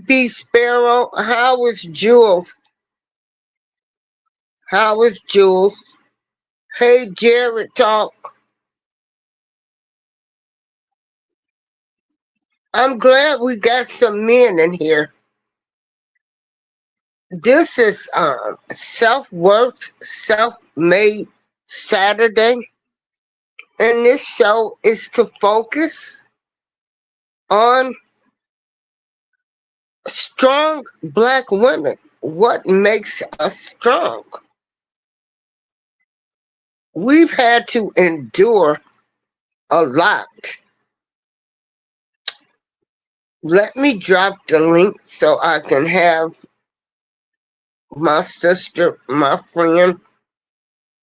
B Sparrow, how is Jules? How is Jules? Hey Jared Talk. I'm glad we got some men in here. This is self-worth, self-made Saturday. And this show is to focus on strong black women. What makes us strong? We've had to endure a lot. Let me drop the link so I can have my sister, my friend,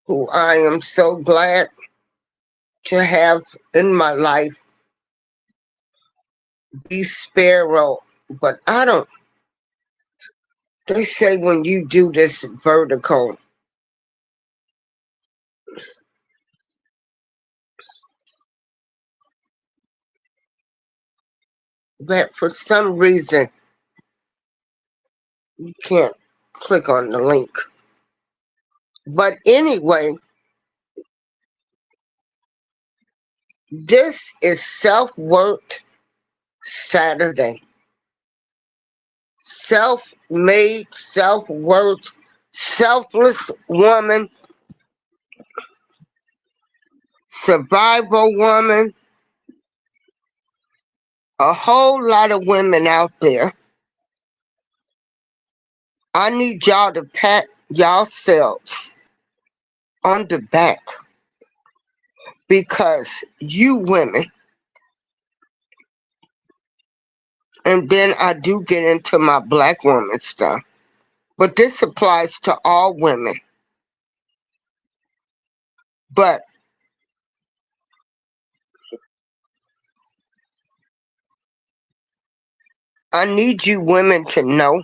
who I am so glad to have in my life, be Sparrow. But I don't, they say when you do this vertical, that for some reason you can't click on the link. But anyway, this is Self-Worth Saturday. Self-made, self-worth, selfless woman, survival woman, a whole lot of women out there. I need y'all to pat yourselves on the back because you women, and then I do get into my black woman stuff, but this applies to all women. But I need you women to know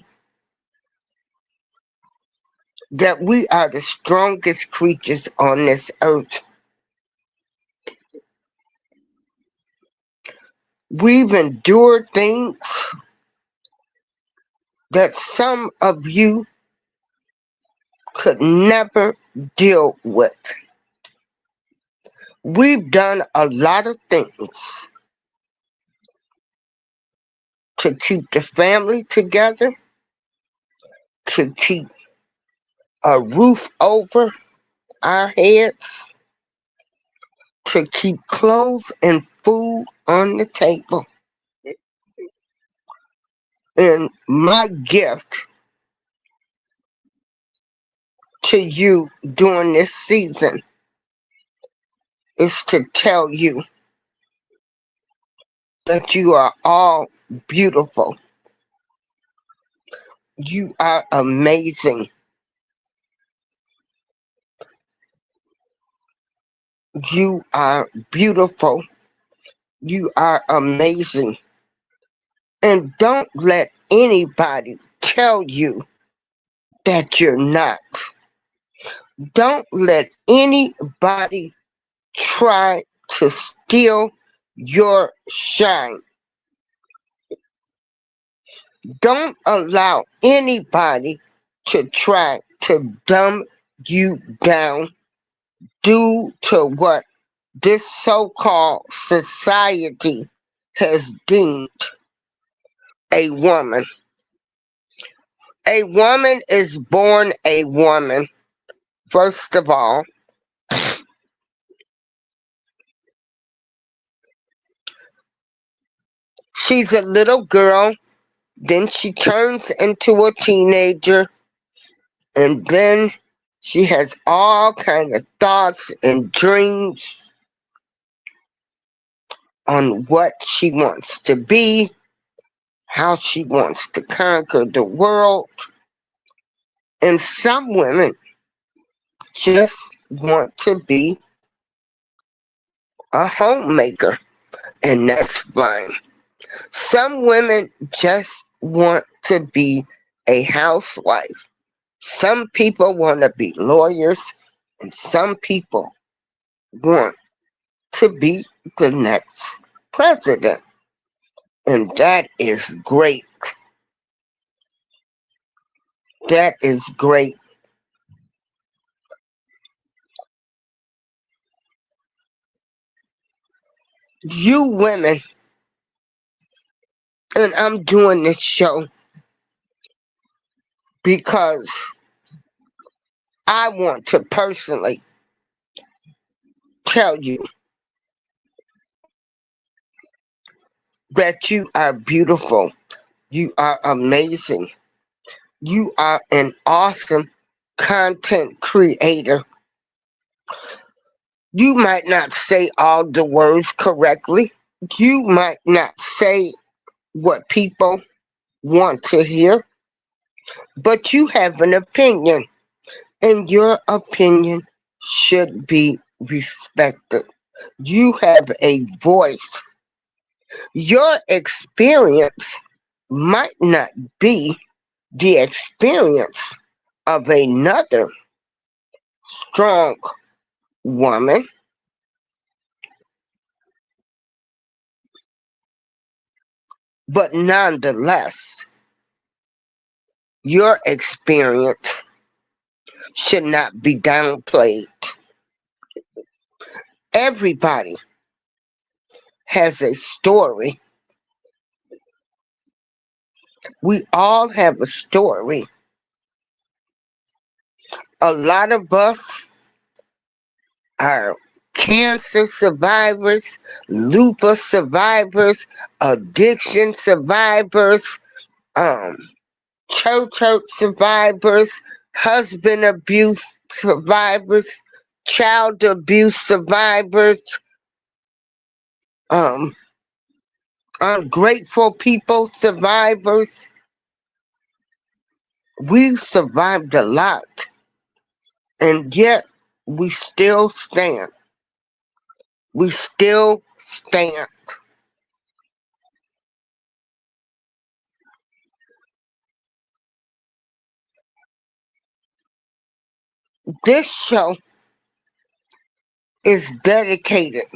that we are the strongest creatures on this earth. We've endured things that some of you could never deal with. We've done a lot of things to keep the family together, to keep a roof over our heads, to keep clothes and food on the table. And my gift to you during this season is to tell you that you are all beautiful. You are amazing. You are beautiful. You are amazing. And don't let anybody tell you that you're not. Don't let anybody try to steal your shine. Don't allow anybody to try to dumb you down due to what this so-called society has deemed a woman. A woman is born a woman, first of all. She's a little girl, then she turns into a teenager, and then she has all kind of thoughts and dreams on what she wants to be, how she wants to conquer the world. And some women just want to be a homemaker, and that's fine. Some women just want to be a housewife. Some people want to be lawyers, and some people want to be the next president. And that is great. That is great. You women, and I'm doing this show because I want to personally tell you that you are beautiful. You are amazing. You are an awesome content creator. You might not say all the words correctly. You might not say what people want to hear, but you have an opinion, and your opinion should be respected. You have a voice. Your experience might not be the experience of another strong woman, but nonetheless, your experience should not be downplayed. Everybody has a story. We all have a story. A lot of us are cancer survivors, lupus survivors, addiction survivors, um, church hurt survivors, husband abuse survivors, child abuse survivors, um, ungrateful people survivors. We've survived a lot, and yet we still stand. We still stand. This show is dedicated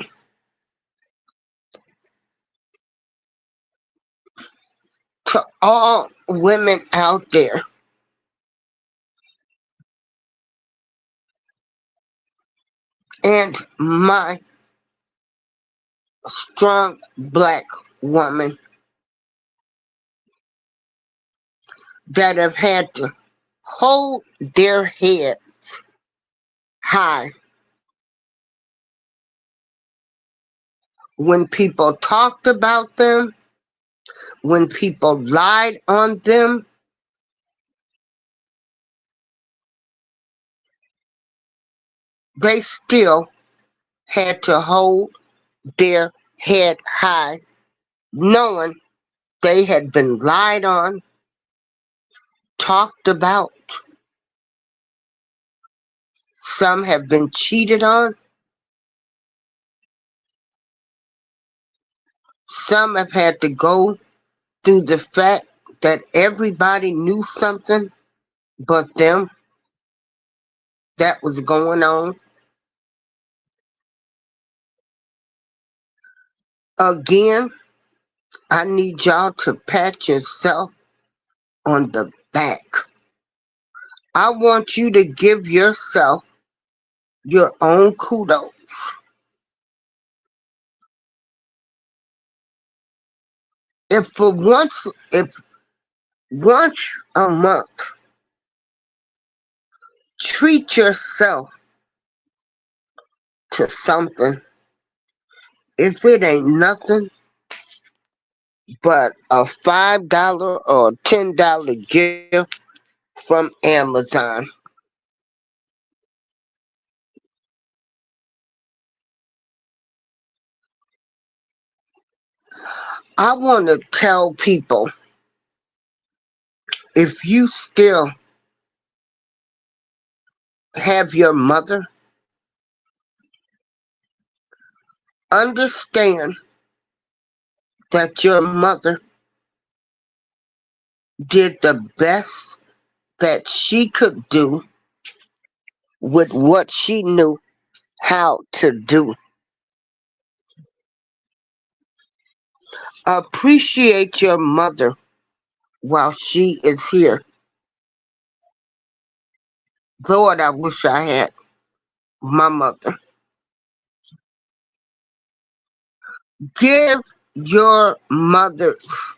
to all women out there and my strong black woman that have had to hold their heads high when people talked about them, when people lied on them. They still had to hold their head high, knowing they had been lied on, talked about. Some have been cheated on. Some have had to go through the fact that everybody knew something but them that was going on. Again, I need y'all to pat yourself on the back I want you to give yourself your own kudos. If once a month, treat yourself to something. If it ain't nothing but a $5 or $10 gift from Amazon, I want to tell people, if you still have your mother, understand that your mother did the best that she could do with what she knew how to do. Appreciate your mother while she is here. Lord, I wish I had my mother. Give your mothers,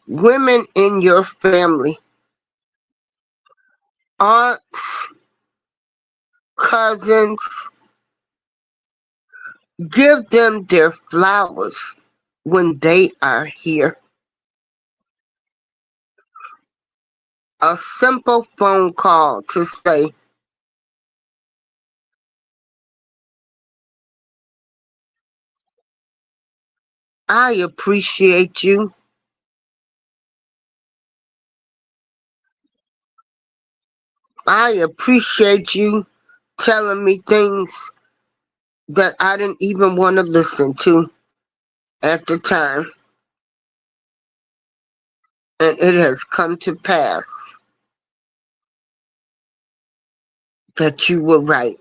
women in your family, aunts, cousins, give them their flowers when they are here. A simple phone call to say, I appreciate you. I appreciate you telling me things that I didn't even want to listen to at the time. And it has come to pass that you were right.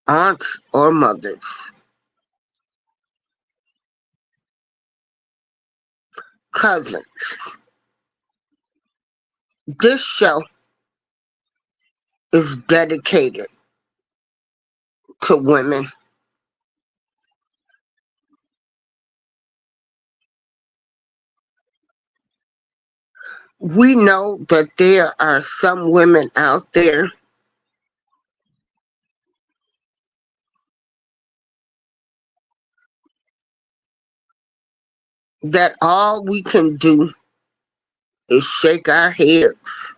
Aunts or mothers, cousins. This show is dedicated to women. We know that there are some women out there that all we can do is shake our heads.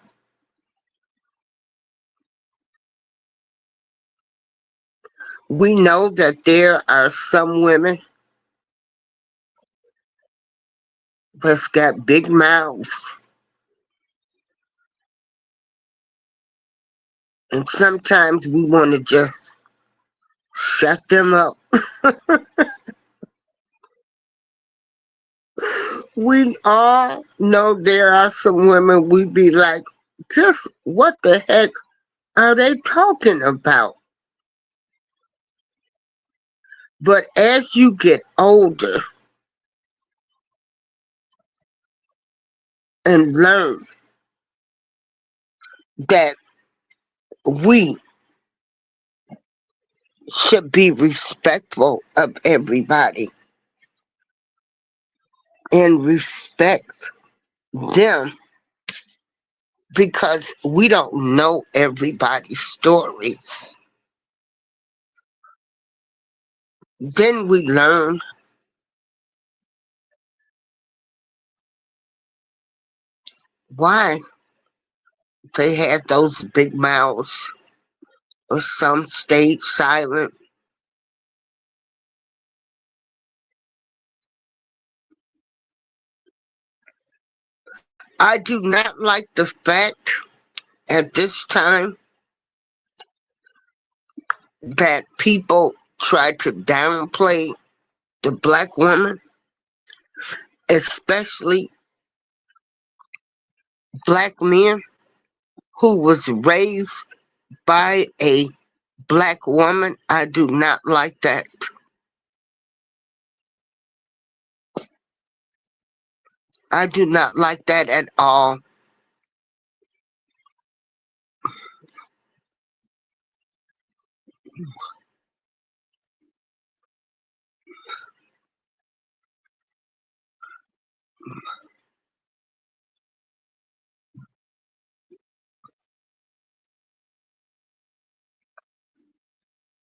We know that there are some women that's got big mouths, and sometimes we want to just shut them up. We all know there are some women we be like, just what the heck are they talking about? But as you get older and learn that we should be respectful of everybody and respect them, because we don't know everybody's stories. Then we learn why they had those big mouths, or some stayed silent. I do not like the fact at this time that people try to downplay the black woman, especially black men who was raised by a black woman. I do not like that. I do not like that at all.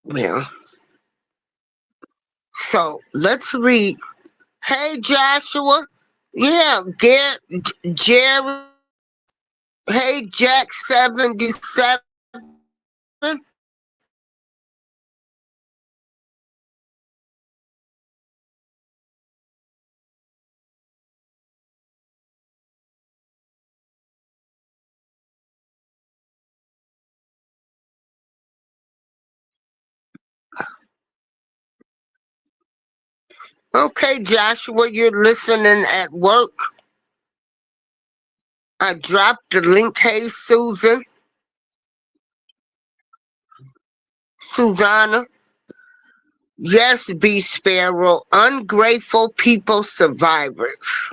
Well, so let's read. Hey, Joshua. Yeah, Jerry. Hey, Jack 77. Okay, Joshua, you're listening at work. I dropped the link. Hey, Susan. Susanna. Yes, B. Sparrow. Ungrateful people survivors.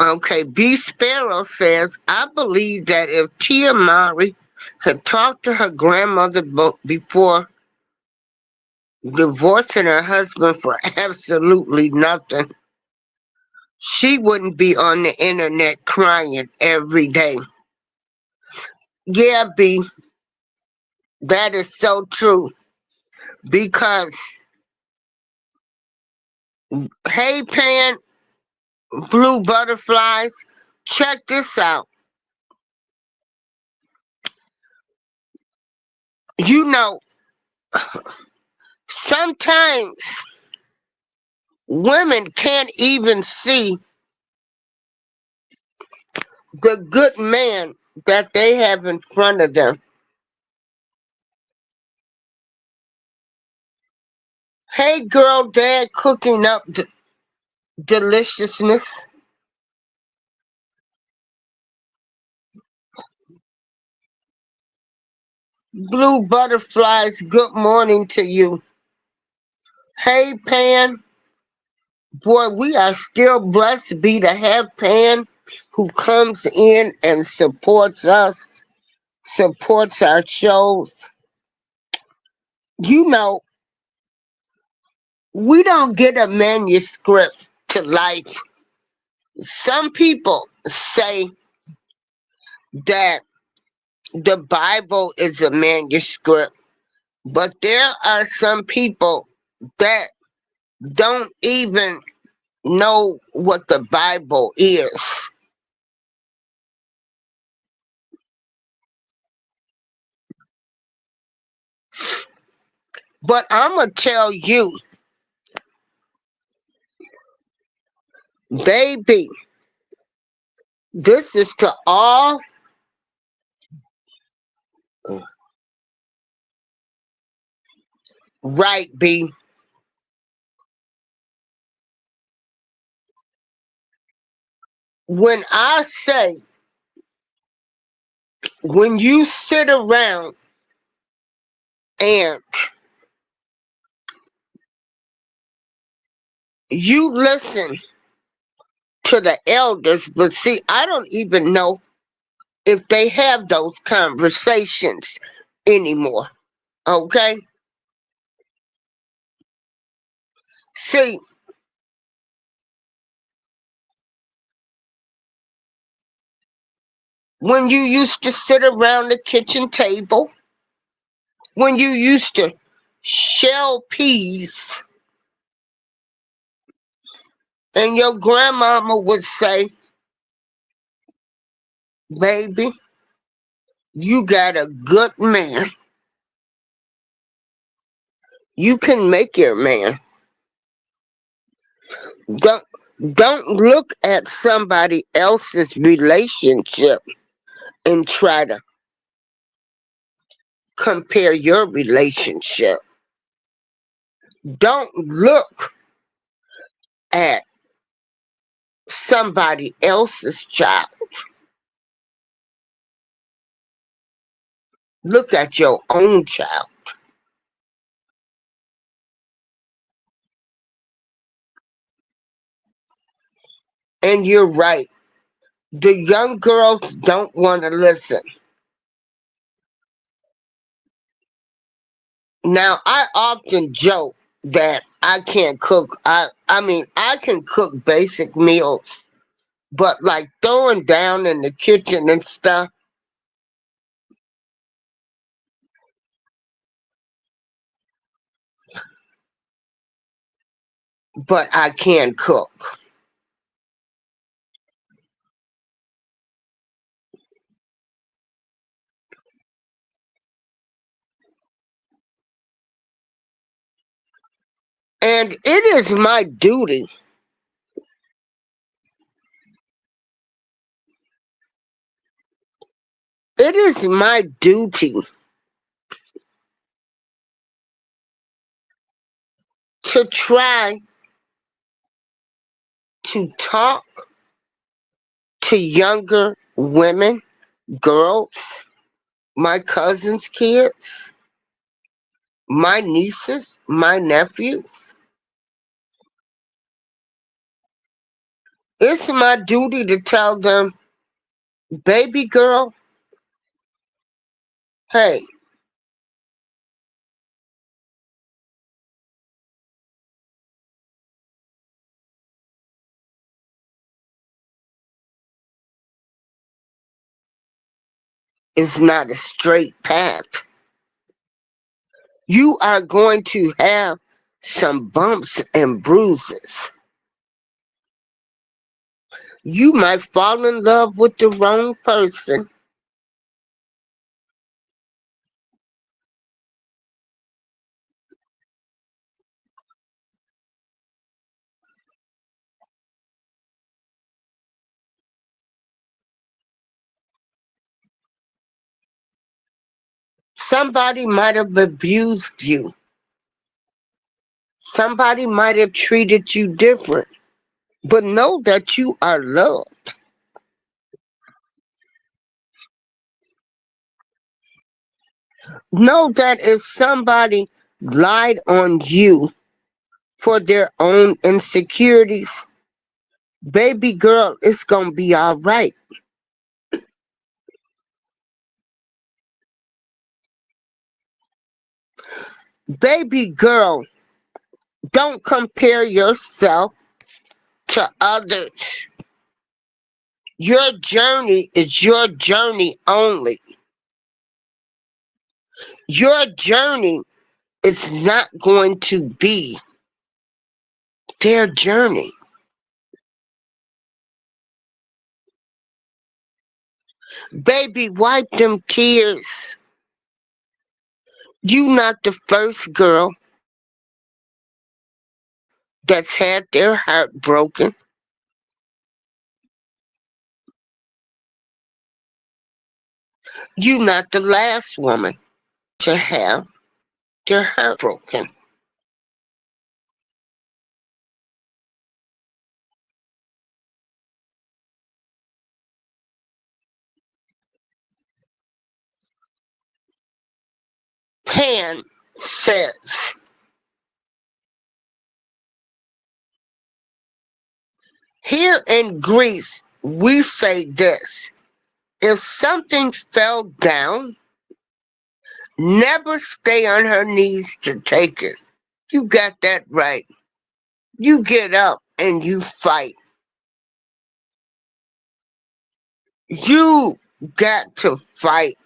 Okay, B. Sparrow says, I believe that if Tia Mowry had talked to her grandmother before divorcing her husband for absolutely nothing, she wouldn't be on the internet crying every day. Yeah, B, that is so true. Because, hey, Pan, Blue Butterflies, check this out. You know, sometimes women can't even see the good man that they have in front of them. Hey, girl, dad cooking up deliciousness. Blue Butterflies, good morning to you. Hey, Pan. Boy, we are still blessed to be to have Pan who comes in and supports us, supports our shows. You know, we don't get a manuscript to life. Some people say that the Bible is a manuscript, but there are some people that don't even know what the Bible is. But I'm going to tell you, baby, this is to all right, B. When I say, when you sit around and you listen to the elders, but see, I don't even know if they have those conversations anymore. Okay? See, when you used to sit around the kitchen table, when you used to shell peas, and your grandmama would say, baby, you got a good man. You can make your man. Don't don't look at somebody else's relationship and try to compare your relationship. Don't look at somebody else's child. Look at your own child. And you're right. The young girls don't want to listen. Now, I often joke that I can't cook. I mean, I can cook basic meals, but like throwing down in the kitchen and stuff, but I can cook. And it is my duty, it is my duty to try to talk to younger women, girls, my cousins' kids, my nieces, my nephews. It's my duty to tell them, baby girl, hey, it's not a straight path. You are going to have some bumps and bruises. You might fall in love with the wrong person. Somebody might have abused you. Somebody might have treated you different. But know that you are loved. Know that if somebody lied on you for their own insecurities, baby girl, it's going to be all right. Baby girl, don't compare yourself to others. Your journey is your journey only. Your journey is not going to be their journey. Baby, wipe them tears. You not the first girl that's had their heart broken. You not the last woman to have their heart broken. Pan says, here in Greece, we say this: if something fell down, never stay on her knees to take it. You got that right. You get up and you fight. You got to fight.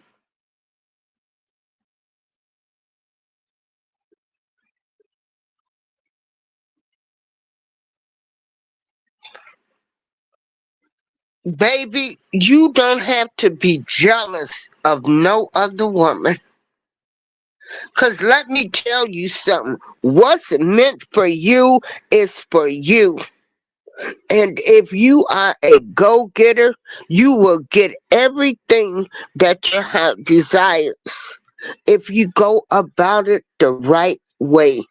Baby, you don't have to be jealous of no other woman. Because let me tell you something. What's meant for you is for you. And if you are a go getter, you will get everything that your heart desires if you go about it the right way.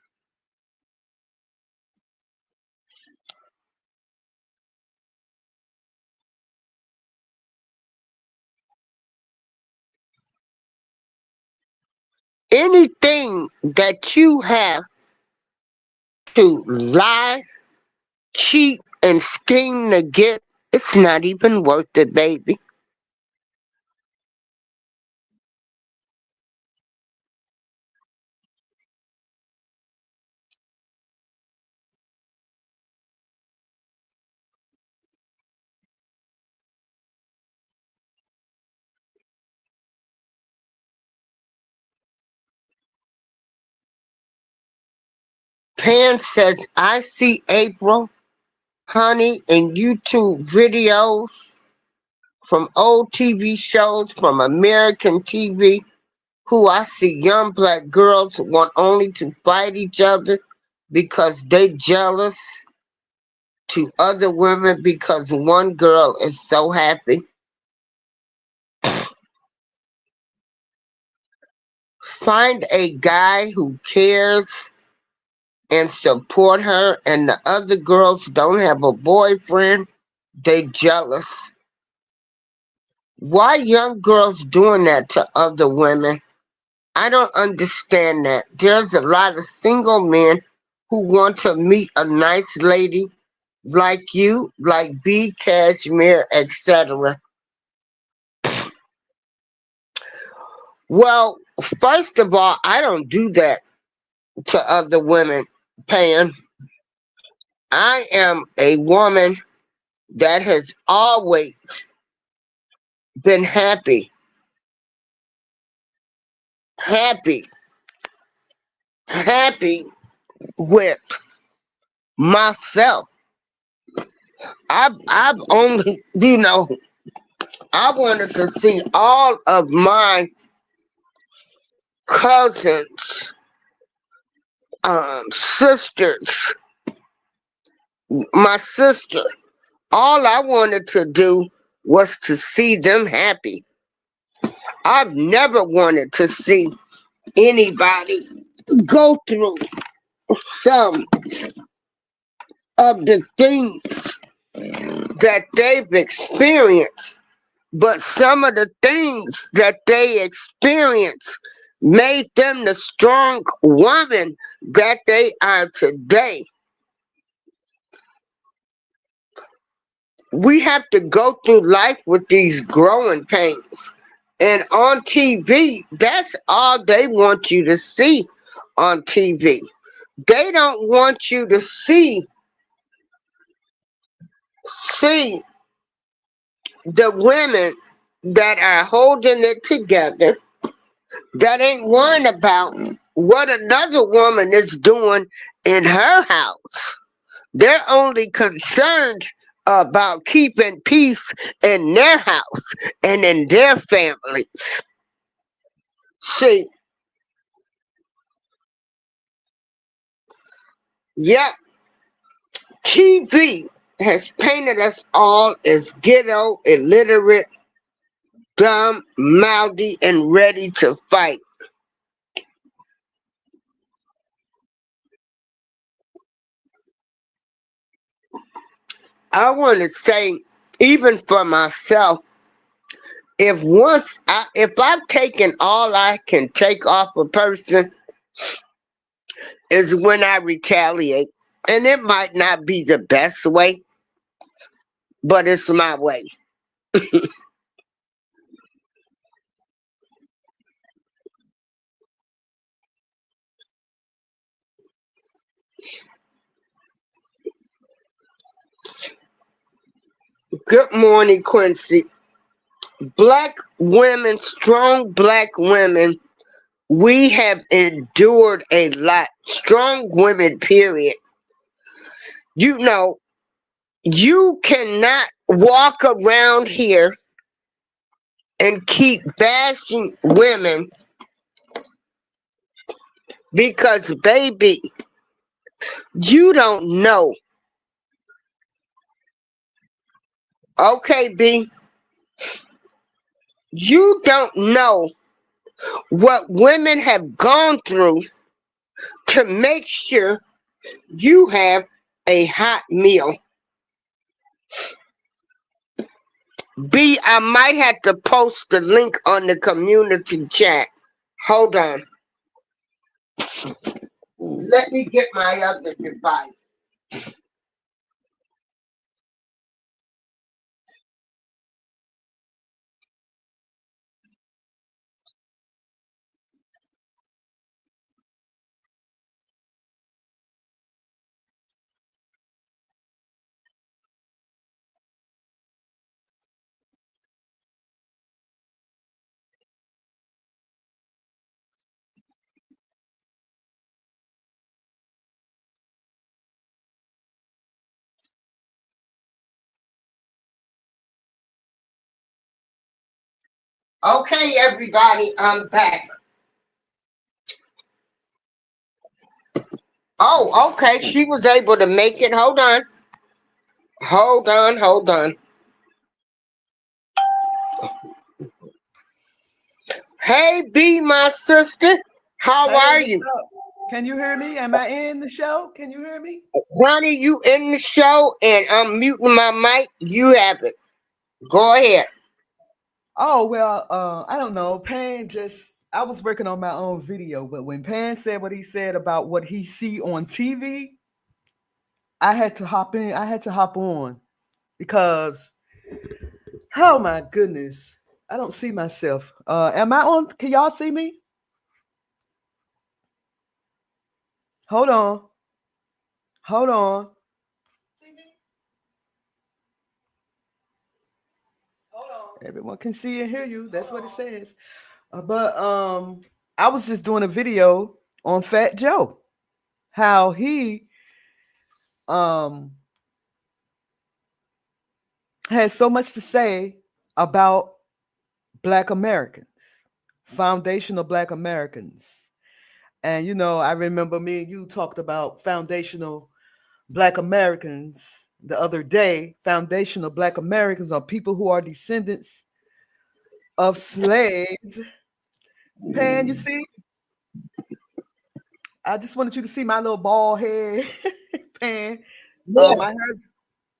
Anything that you have to lie, cheat, and scheme to get, it's not even worth it, baby. Pan says, I see April, honey, in YouTube videos from old TV shows from American TV, who I see young black girls want only to fight each other because they jealous to other women because one girl is so happy. Find a guy who cares and support her, and the other girls don't have a boyfriend, they jealous. Why young girls doing that to other women? I don't understand that. There's a lot of single men who want to meet a nice lady like you, like B, Cashmere, etc. Well, first of all, I don't do that to other women, Pan. I am a woman that has always been happy, happy with myself. I've only, I wanted to see all of my cousins, sisters, my sister. All I wanted to do was to see them happy. I've never wanted to see anybody go through some of the things that they've experienced, but some of the things that they experienced made them the strong woman that they are today. We have to go through life with these growing pains. And on TV, that's all they want you to see on TV. They don't want you to see the women that are holding it together, that ain't worrying about what another woman is doing in her house. They're only concerned about keeping peace in their house and in their families. See, yep, TV has painted us all as ghetto, illiterate, dumb, mouthy, and ready to fight. I want to say, even for myself, if I've taken all I can take off a person, is when I retaliate. And it might not be the best way, but it's my way. Good morning, Quincy. Black women, strong black women, we have endured a lot. Strong women, period. You know, you cannot walk around here and keep bashing women because, baby, you don't know. Okay, B, you don't know what women have gone through to make sure you have a hot meal. B, I might have to post the link on the community chat. Hold on. Let me get my other device. Okay, everybody, I'm back. Oh, okay. She was able to make it. Hold on. Hold on. Hold on. Hey, B, my sister. How Hey, are what's you? up? Can you hear me? Am I in the show? Can you hear me? Honey, you in the show and I'm muting my mic. You have it. Go ahead. Oh well, I don't know. Pan just I was working on my own video, but when Pan said what he said about what he see on TV, I had to hop in. I had to hop on because oh my goodness, I don't see myself. Am I on? Can y'all see me? Hold on, hold on. Everyone can see and hear you. That's what it says. But I was just doing a video on Fat Joe, how he um has so much to say about Black Americans, foundational Black Americans. And I remember me and you talked about foundational Black Americans the other day. Foundational Black Americans are people who are descendants of slaves. Pan, you see, I just wanted you to see my little bald head. Pan. Yeah,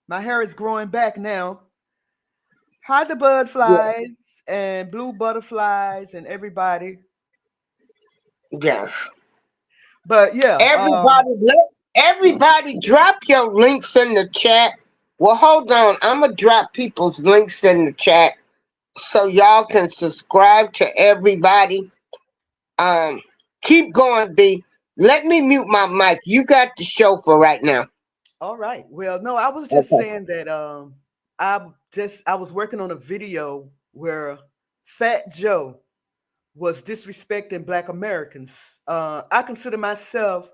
My hair is growing back now. Hi, the yeah, butterflies and blue butterflies and everybody. yes. But yeah, Everybody drop your links in the chat. Well, hold on. I'm going to drop people's links in the chat so y'all can subscribe to everybody. Um, Keep going, B. Let me mute my mic. You got the show for right now. all right. Well, no, I was just Okay. saying that I was working on a video where Fat Joe was disrespecting Black Americans. I consider myself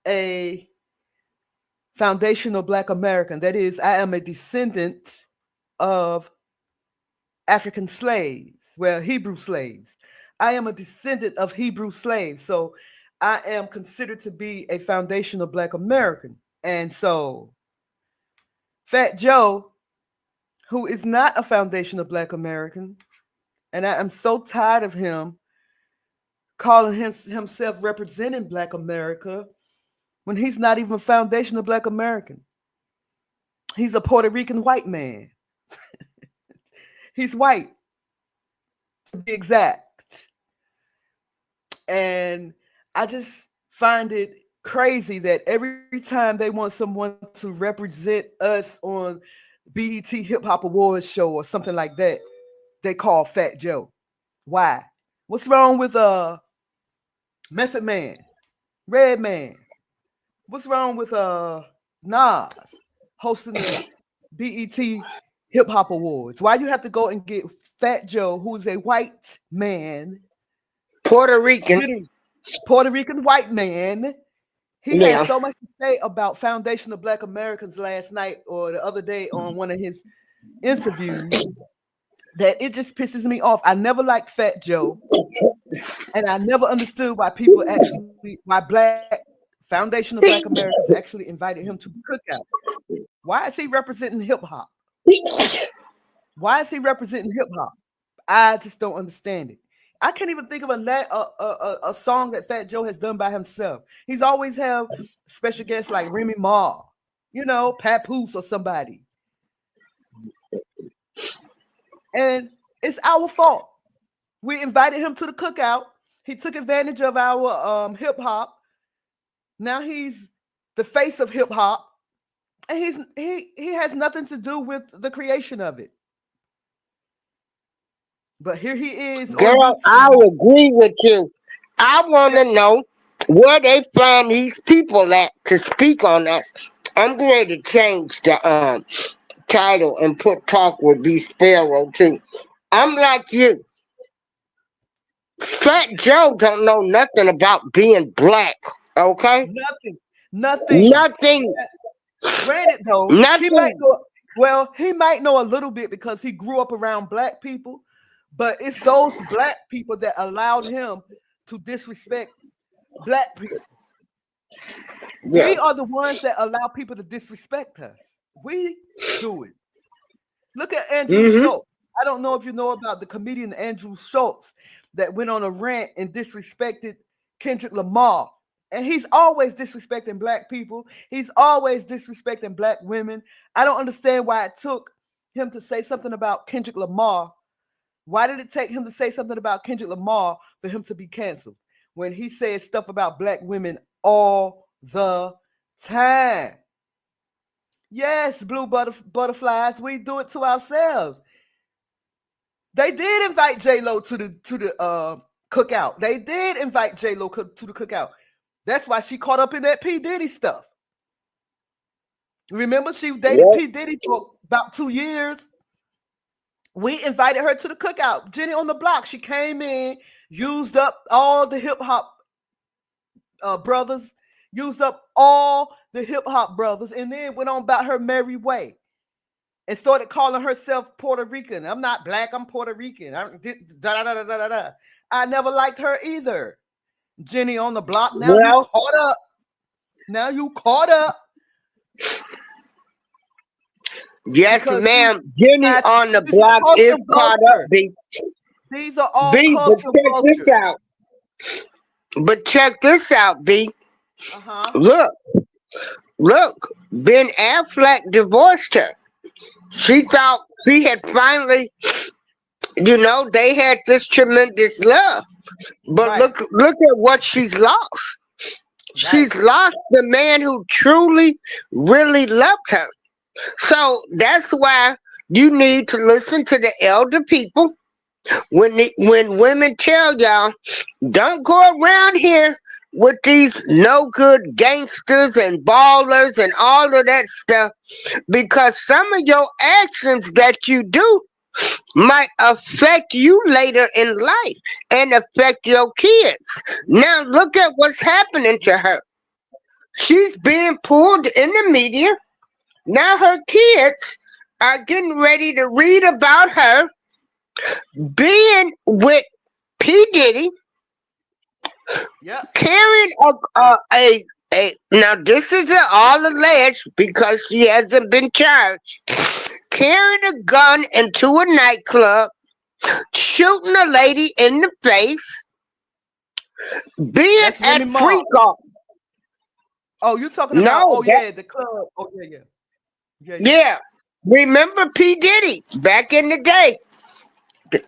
a foundational Black American. That is, I am a descendant of African slaves, well, Hebrew slaves. I am a descendant of Hebrew slaves. So I am considered to be a foundational Black American. And so Fat Joe, who is not a foundational Black American, and I am so tired of him calling himself representing Black America when he's not even a foundational Black American. He's a Puerto Rican white man. He's white, to be exact. And I just find it crazy that every time they want someone to represent us on BET Hip Hop Awards show or something like that, they call Fat Joe. Why? What's wrong with Method Man, Redman? What's wrong with Nas hosting the BET Hip Hop Awards? Why you have to go and get Fat Joe, who's a white man, Puerto Rican. literally Puerto Rican white man? He had Yeah. so much to say about foundational Black Americans last night or the other day on one of his interviews that it just pisses me off. I never liked Fat Joe, and I never understood why people actually, why Black foundational Black Americans actually invited him to the cookout. Why is he representing hip hop? Why is he representing hip hop? I just don't understand it. I can't even think of a song that Fat Joe has done by himself. He's always have special guests like Remy Ma, Papoose or somebody. And it's our fault. We invited him to the cookout. He took advantage of our hip hop. Now he's the face of hip hop, and he has nothing to do with the creation of it. But here he is on Girl, I YouTube. agree with you. I want to know where they find these people at to speak on that. I'm going to change the title and put Talk with B Sparrow too. I'm like you. Fat Joe don't know nothing about being black. Okay? Nothing. Nothing. Nothing. Granted, though, he might Nothing. know. Well, he might know a little bit because he grew up around black people. But it's those black people that allowed him to disrespect black people. Yeah. We are the ones that allow people to disrespect us. We do it. Look at Andrew Mm-hmm. Schultz. I don't know if you know about the comedian Andrew Schultz that went on a rant and disrespected Kendrick Lamar. And he's always disrespecting black people. He's always disrespecting black women. I don't understand why it took him to say something about Kendrick Lamar. Why did it take him to say something about Kendrick Lamar for him to be canceled when he says stuff about black women all the time? Yes, blue butterflies, we do it to ourselves. They did invite J Lo to the cookout. They did invite J Lo to the cookout. That's why she caught up in that P Diddy stuff. Remember, she dated Yep. P Diddy for about 2 years. We invited her to the cookout. Jenny on the Block. She came in, used up all the hip hop brothers, used up all the hip hop brothers, and then went on about her merry way and started calling herself Puerto Rican. I'm not black, I'm Puerto Rican. I never liked her either. Jenny on the Block. Now you Well, caught up. Now you caught up yes, because you ma'am. Jenny got on the this is block is culture caught up, vulture. B. These are all B, but culture check vulture. this out. But check this out, B. Uh-huh. Look, look. Ben Affleck divorced her. She thought she had finally, they had this tremendous love. But Right. look at what she's lost. Right. She's lost the man who truly, really loved her. So that's why you need to listen to the elder people when women tell y'all, don't go around here with these no good gangsters and ballers and all of that stuff, because some of your actions that you do might affect you later in life and affect your kids. Now look at what's happening to her. She's being pulled in the media. Now her kids are getting ready to read about her being with P. Diddy, Yep. carrying a now this is all alleged because she hasn't been charged. Carrying a gun into a nightclub, shooting a lady in the face, being That's at Remy Ma. freak off. Oh, you talking about, No, oh that yeah, the club. Oh yeah, yeah. Yeah, yeah. yeah. Remember P. Diddy back in the day.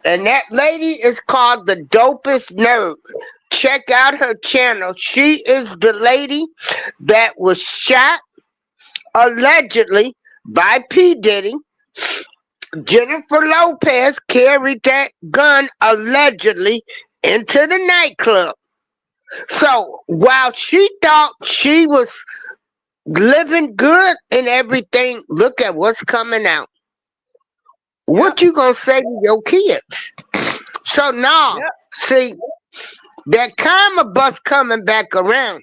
And that lady is called the Dopest Nerd. Check out her channel. She is the lady that was shot allegedly by P. Diddy. Jennifer Lopez carried that gun allegedly into the nightclub. So while she thought she was living good and everything, look at what's coming out. Yep. What you gonna say to your kids? So now, Yep. see, that karma bus coming back around.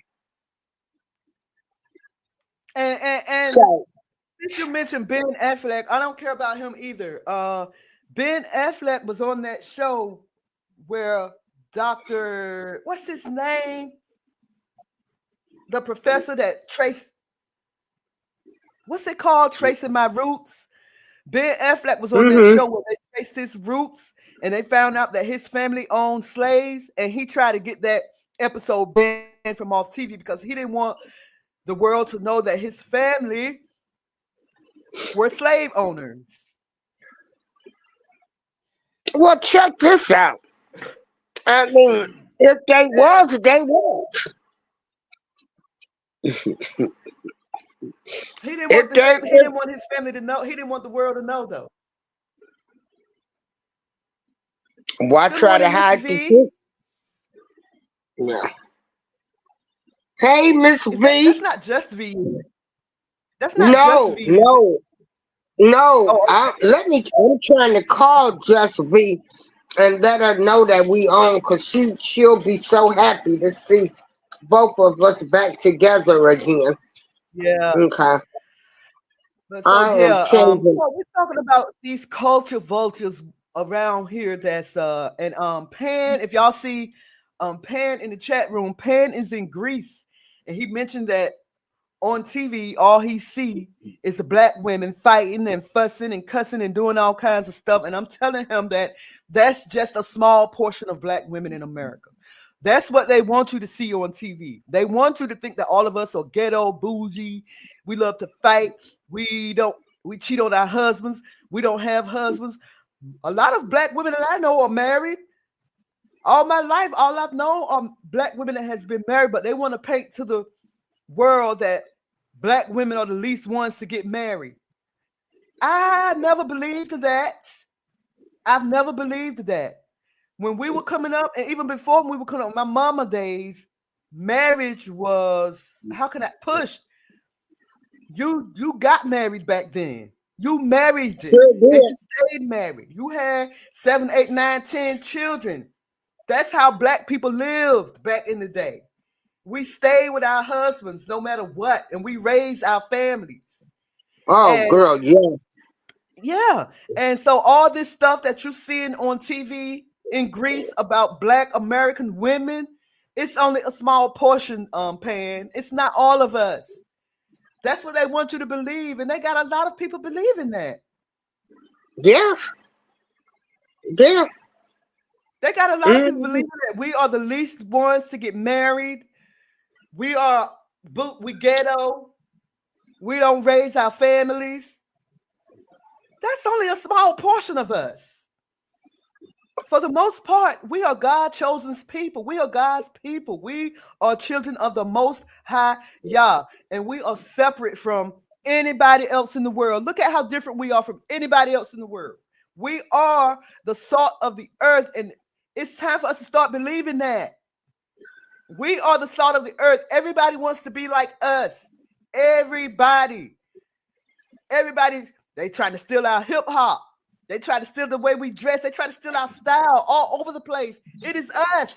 And So, since you mentioned Ben Affleck, I don't care about him either. Ben Affleck was on that show where Dr. What's his name? The professor that traced what's it called? Tracing My Roots. Ben Affleck was on that mm-hmm. show where they traced his roots and they found out that his family owned slaves, and he tried to get that episode banned from off TV because he didn't want the world to know that his family were slave owners. Well, check this out. I mean, if they was, they was. He didn't want If the they, family. He if, didn't want his family to know. He didn't want the world to know, though. why Good try to morning, Miss hide the V. truth? No. Hey, Miss Is that V. that's not just V? That's not just No, V, is it? no, no. Oh, okay. I'm trying to call Just V and let her know that we on, because she'll be so happy to see both of us back together again. Yeah. Okay. But so I am yeah, changing. so we're talking about these culture vultures. around here that's and Pan, if y'all see Pan in the chat room, Pan is in Greece, and he mentioned that on TV, all he see is black women fighting and fussing and cussing and doing all kinds of stuff. And I'm telling him that that's just a small portion of black women in America. That's what they want you to see on TV. They want you to think that all of us are ghetto, bougie. We love to fight. We cheat on our husbands. We don't have husbands. A lot of black women that I know are married. All my life, all I've known are black women that has been married, but they want to paint to the world that black women are the least ones to get married. I never believed that. I've never believed that. When we were coming up, and even before we were coming up, my mama days, marriage was, how can I push? You got married back then. You married it. And you stayed married. You had 7, 8, 9, 10 children. That's how black people lived back in the day. We stayed with our husbands no matter what, and we raised our families. Oh, girl, yeah. Yeah. And so all this stuff that you're seeing on TV in Greece about black American women, it's only a small portion, Pan. It's not all of us. That's what they want you to believe, and they got a lot of people believing that. Yeah. Yeah. They got a lot of people believing that we are the least ones to get married. We ghetto. We don't raise our families. That's only a small portion of us. For the most part, we are God chosen people. We are God's people. We are children of the Most High Yah, and we are separate from anybody else in the world. Look at how different we are from anybody else in the world. We are the salt of the earth, and it's time for us to start believing that. We are the salt of the earth. Everybody wants to be like us. Everybody. They trying to steal our hip hop. They try to steal the way we dress. They try to steal our style all over the place. It is us.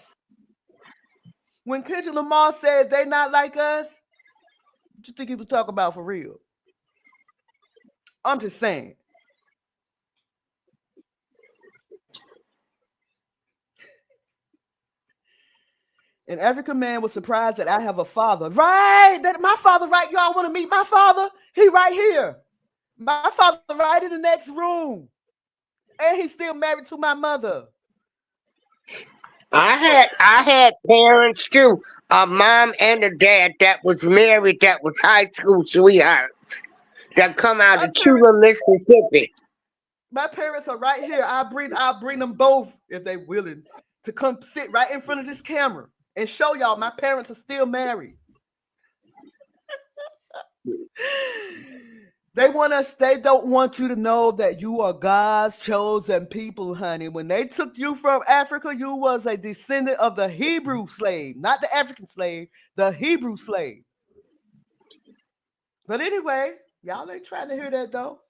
When Kendrick Lamar said they not like us, what you think he was talking about for real? I'm just saying. An African man was surprised that I have a father. Right, that my father, right? Y'all want to meet my father? He right here. My father right in the next room. And he's still married to my mother. I had parents too, a mom and a dad that was married, that was high school sweethearts, that come out of Tula, Mississippi. My parents are right here. I'll bring them both if they willing to come sit right in front of this camera and show y'all my parents are still married. They don't want you to know that you are God's chosen people, honey. When they took you from Africa, you was a descendant of the Hebrew slave, not the African slave, the Hebrew slave. But anyway, y'all ain't trying to hear that though.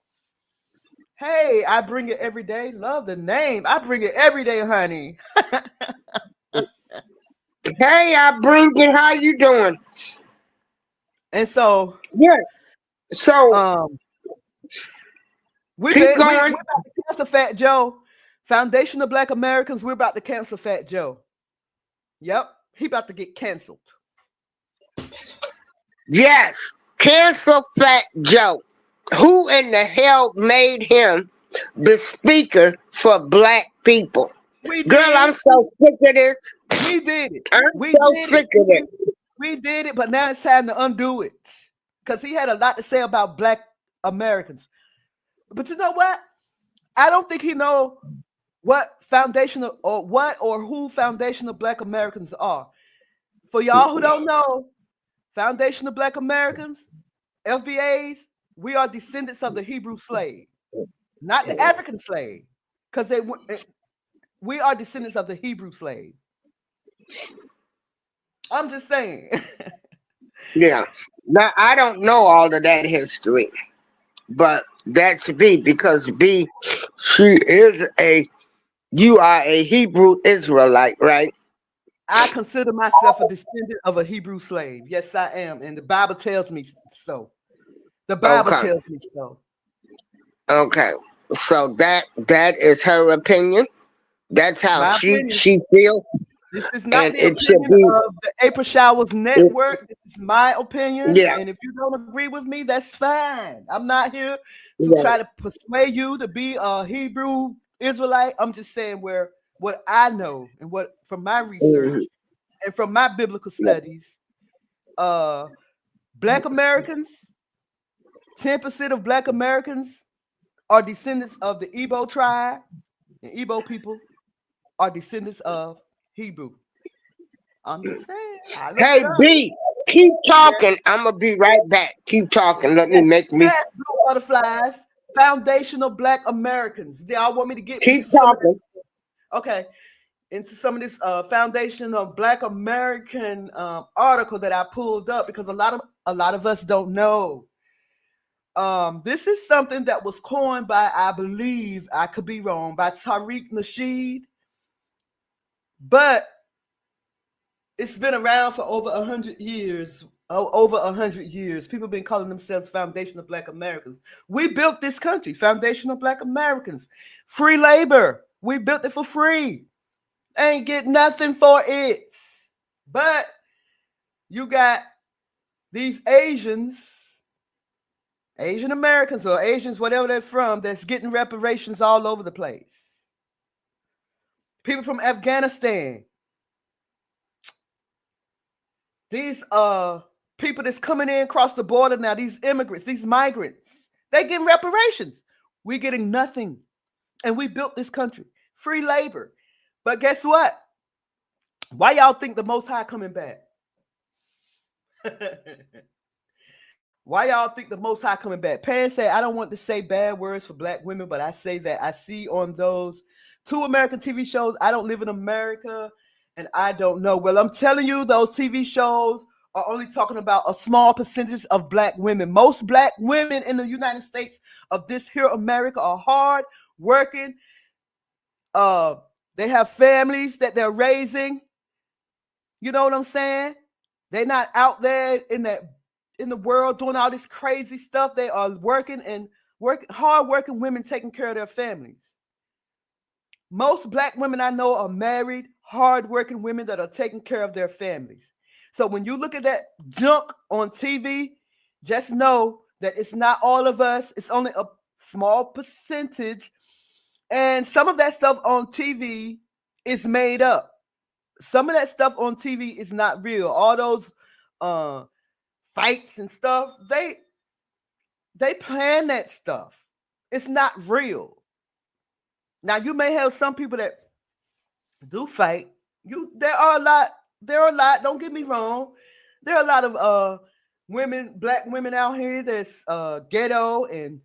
Hey, I bring it every day. Love the name. I bring it every day, honey. Hey, I bring it. How you doing? And so, yeah. So, we're about to cancel Fat Joe. Foundation of Black Americans, we're about to cancel Fat Joe. Yep, he about to get canceled. Yes, cancel Fat Joe. Who in the hell made him the speaker for black people? Girl, I'm so sick of this. We did it. I'm sick of it. We did it, but now it's time to undo it. Because he had a lot to say about black Americans. But you know what? I don't think he know what foundational or who foundational black Americans are. For y'all who don't know, foundational black Americans, FBAs, we are descendants of the Hebrew slave, not the African slave, because we are descendants of the Hebrew slave. I'm just saying. Yeah. Now, I don't know all of that history, but that's B, because B, you are a Hebrew Israelite, right? I consider myself a descendant of a Hebrew slave. Yes, I am. And the Bible tells me so. The Bible tells me so. Okay. So that is her opinion. That's how My she opinion. she feels, This is not and the it should opinion be. of the April Showers It, Network. This is my opinion. yeah, And if you don't agree with me, that's fine. I'm not here to yeah, try to persuade you to be a Hebrew Israelite. I'm just saying where what I know and what from my research mhm, and from my biblical yeah. studies, uh Black Americans, 10% of Black Americans are descendants of the Igbo tribe, and Igbo people are descendants of Hebrew. I'm just saying. I looked it Hey up. B, keep Yes, talking. I'm gonna be right back. Keep talking. Let me yes. make me Yes, Blue Butterflies, foundational Black Americans. Do y'all want me to get keep into some of talking. this? Okay, into some of this foundational Black American article that I pulled up because a lot of us don't know. This is something that was coined by, I believe, I could be wrong, by Tariq Nasheed, but it's been around for over 100 years. Over 100 years, people have been calling themselves foundational Black Americans. We built this country, foundational Black Americans, free labor. We built it for free. Ain't get nothing for it. But you got these Asian Americans or Asians, whatever they're from, that's getting reparations all over the place. People from Afghanistan, these people that's coming in across the border now, these immigrants, these migrants, they getting reparations. We getting nothing. And we built this country. Free labor. But guess what? Why y'all think the Most High coming back? Why y'all think the Most High coming back? Pan said, I don't want to say bad words for Black women, but I say that I see on those 2 American TV shows. I don't live in America and I don't know. Well, I'm telling you, those TV shows are only talking about a small percentage of Black women. Most Black women in the United States of this here America are hard working. They have families that they're raising. You know what I'm saying? They're not out there in the world doing all this crazy stuff. They are hard working women taking care of their families. Most Black women I know are married, hard working women that are taking care of their families. So when you look at that junk on TV, just know that it's not all of us. It's only a small percentage. And some of that stuff on TV is made up. Some of that stuff on TV is not real. All those fights and stuff, they plan that stuff. It's not real. Now you may have some people that do fight. There are a lot, don't get me wrong. There are a lot of women, Black women out here that's ghetto and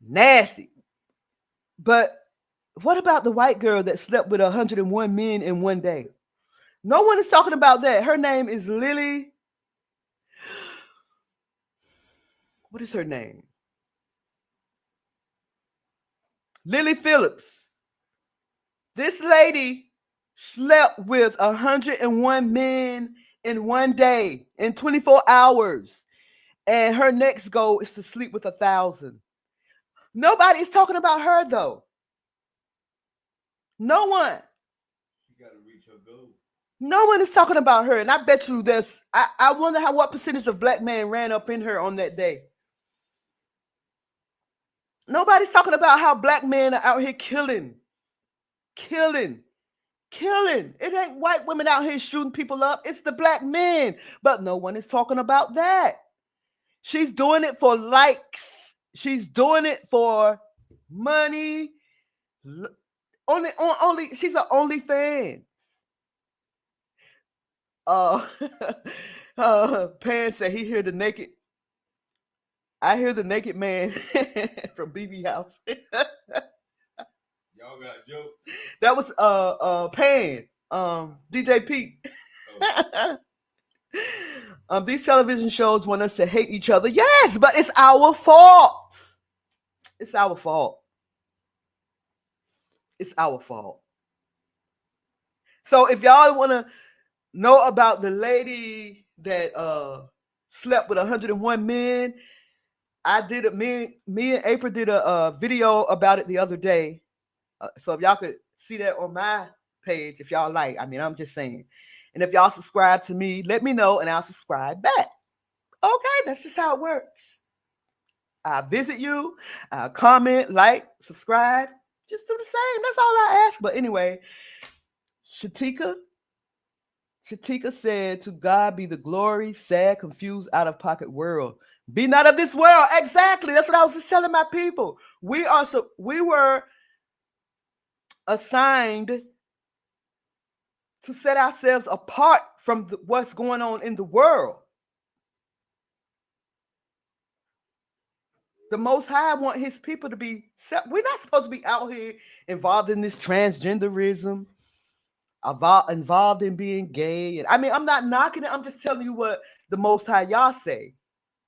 nasty. But what about the white girl that slept with 101 men in one day? No one is talking about that. Her name is Lily. What is her name? Lily Phillips. This lady slept with 101 men in one day, in 24 hours. And her next goal is to sleep with 1,000. Nobody's talking about her, though. No one. You gotta reach her goal. No one is talking about her. And I bet you I wonder what percentage of Black men ran up in her on that day. Nobody's talking about how Black men are out here killing. It ain't white women out here shooting people up. It's the Black men. But no one is talking about that. She's doing it for likes. She's doing it for money. Only she's an OnlyFans. Pan said he hear the naked. I hear the naked man from BB House. Y'all got jokes. That was Pan, DJ Pete. Oh. These television shows want us to hate each other. Yes, but it's our fault. It's our fault. It's our fault. So if y'all want to know about the lady that slept with 101 men. Me and April did a video about it the other day. So if y'all could see that on my page, if y'all like, I mean, I'm just saying. And if y'all subscribe to me, let me know and I'll subscribe back. Okay, that's just how it works. I'll visit you, I'll comment, like, subscribe. Just do the same. That's all I ask. But anyway, Shatika said, to God be the glory, sad, confused, out of pocket world. Be not of this world. Exactly. That's what I was just telling my people. We were assigned to set ourselves apart from what's going on in the world. The Most High want his people to be set. We're not supposed to be out here involved in this transgenderism, involved in being gay. And I mean, I'm not knocking it. I'm just telling you what the Most High Yah say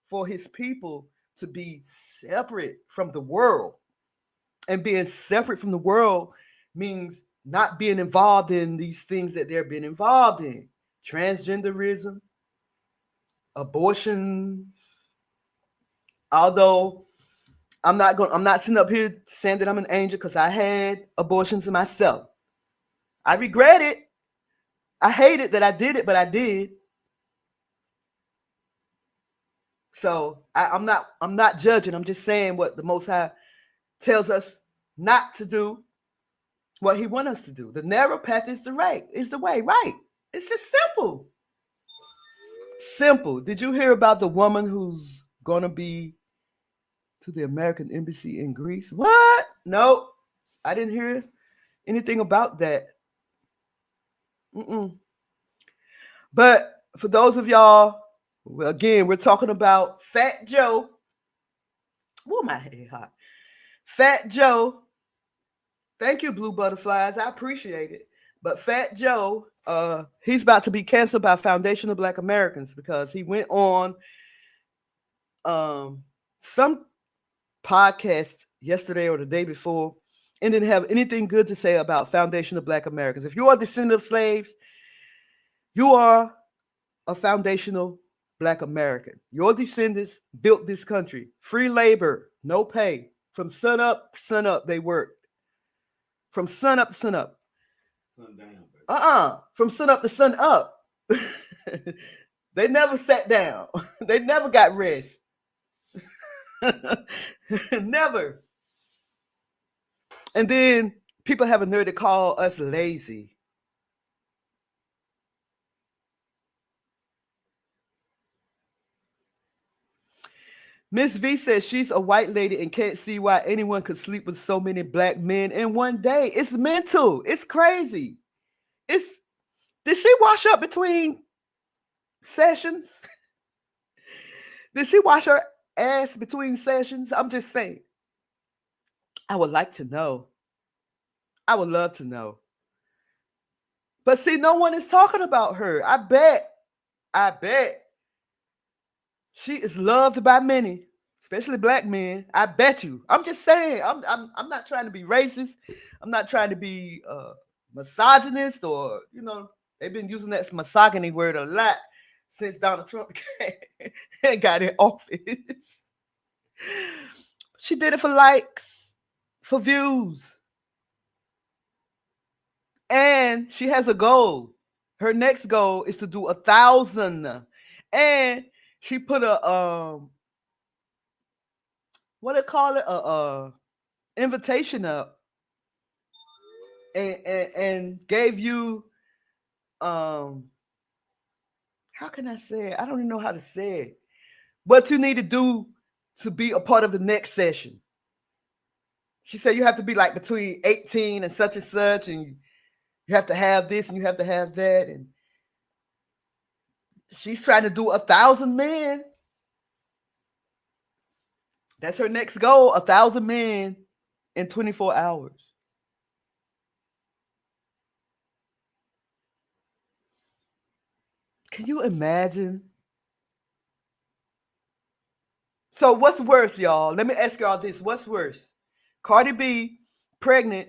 for his people to be separate from the world. And being separate from the world means not being involved in these things that they're being involved in. Transgenderism, abortion. Although I'm not sitting up here saying that I'm an angel, because I had abortions myself. I regret it. I hate it that I did it, but I did. So I'm not judging. I'm just saying what the Most High tells us not to do, what he wants us to do. The narrow path is the way, right? It's just simple. Simple. Did you hear about the woman who's gonna be to the American Embassy in Greece? What? No, I didn't hear anything about that. But for those of y'all, again, we're talking about Fat Joe. Oh, my head hot. Fat Joe. Thank you, Blue Butterflies. I appreciate it. But Fat Joe, he's about to be canceled by Foundation of Black Americans because he went on some podcast yesterday or the day before and didn't have anything good to say about Foundation of Black Americans. If you are a descendant of slaves, you are a foundational Black American. Your descendants built this country. Free labor, no pay. From sun up to sun up, they worked. From sun up to sun up. Sun down, baby. From sun up to sun up. They never sat down. They never got rest. Never. And then people have a nerve to call us lazy. Miss V says she's a white lady and can't see why anyone could sleep with so many black men in one day. It's mental. It's crazy. Did she wash up between sessions? Did she wash her ass between sessions? I'm just saying. I would like to know. I would love to know. But see, no one is talking about her. I bet she is loved by many, especially black men. I bet you. I'm just saying. I'm not trying to be racist. I'm not trying to be misogynist, or they've been using that misogyny word a lot since Donald Trump got in office. She did it for likes, for views, and she has a goal. Her next goal is to do 1,000, and she put a what do you call it? A invitation up, and gave you how can I say it? I don't even know how to say it. What you need to do to be a part of the next session. She said you have to be like between 18 and such, and you have to have this and you have to have that, and she's trying to do 1,000 men. That's her next goal, 1,000 men in 24 hours. Can you imagine? So what's worse, y'all? Let me ask y'all this. What's worse? Cardi B pregnant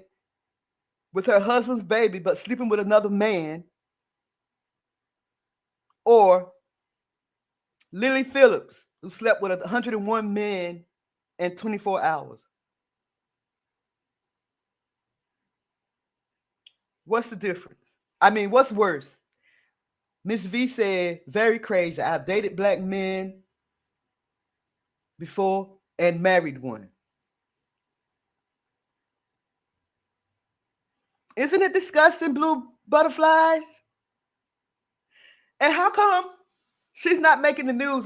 with her husband's baby but sleeping with another man, or Lily Phillips, who slept with 101 men in 24 hours. What's the difference? I mean, what's worse? Miss V said, very crazy. I've dated black men before and married one. Isn't it disgusting, blue butterflies? And how come she's not making the news?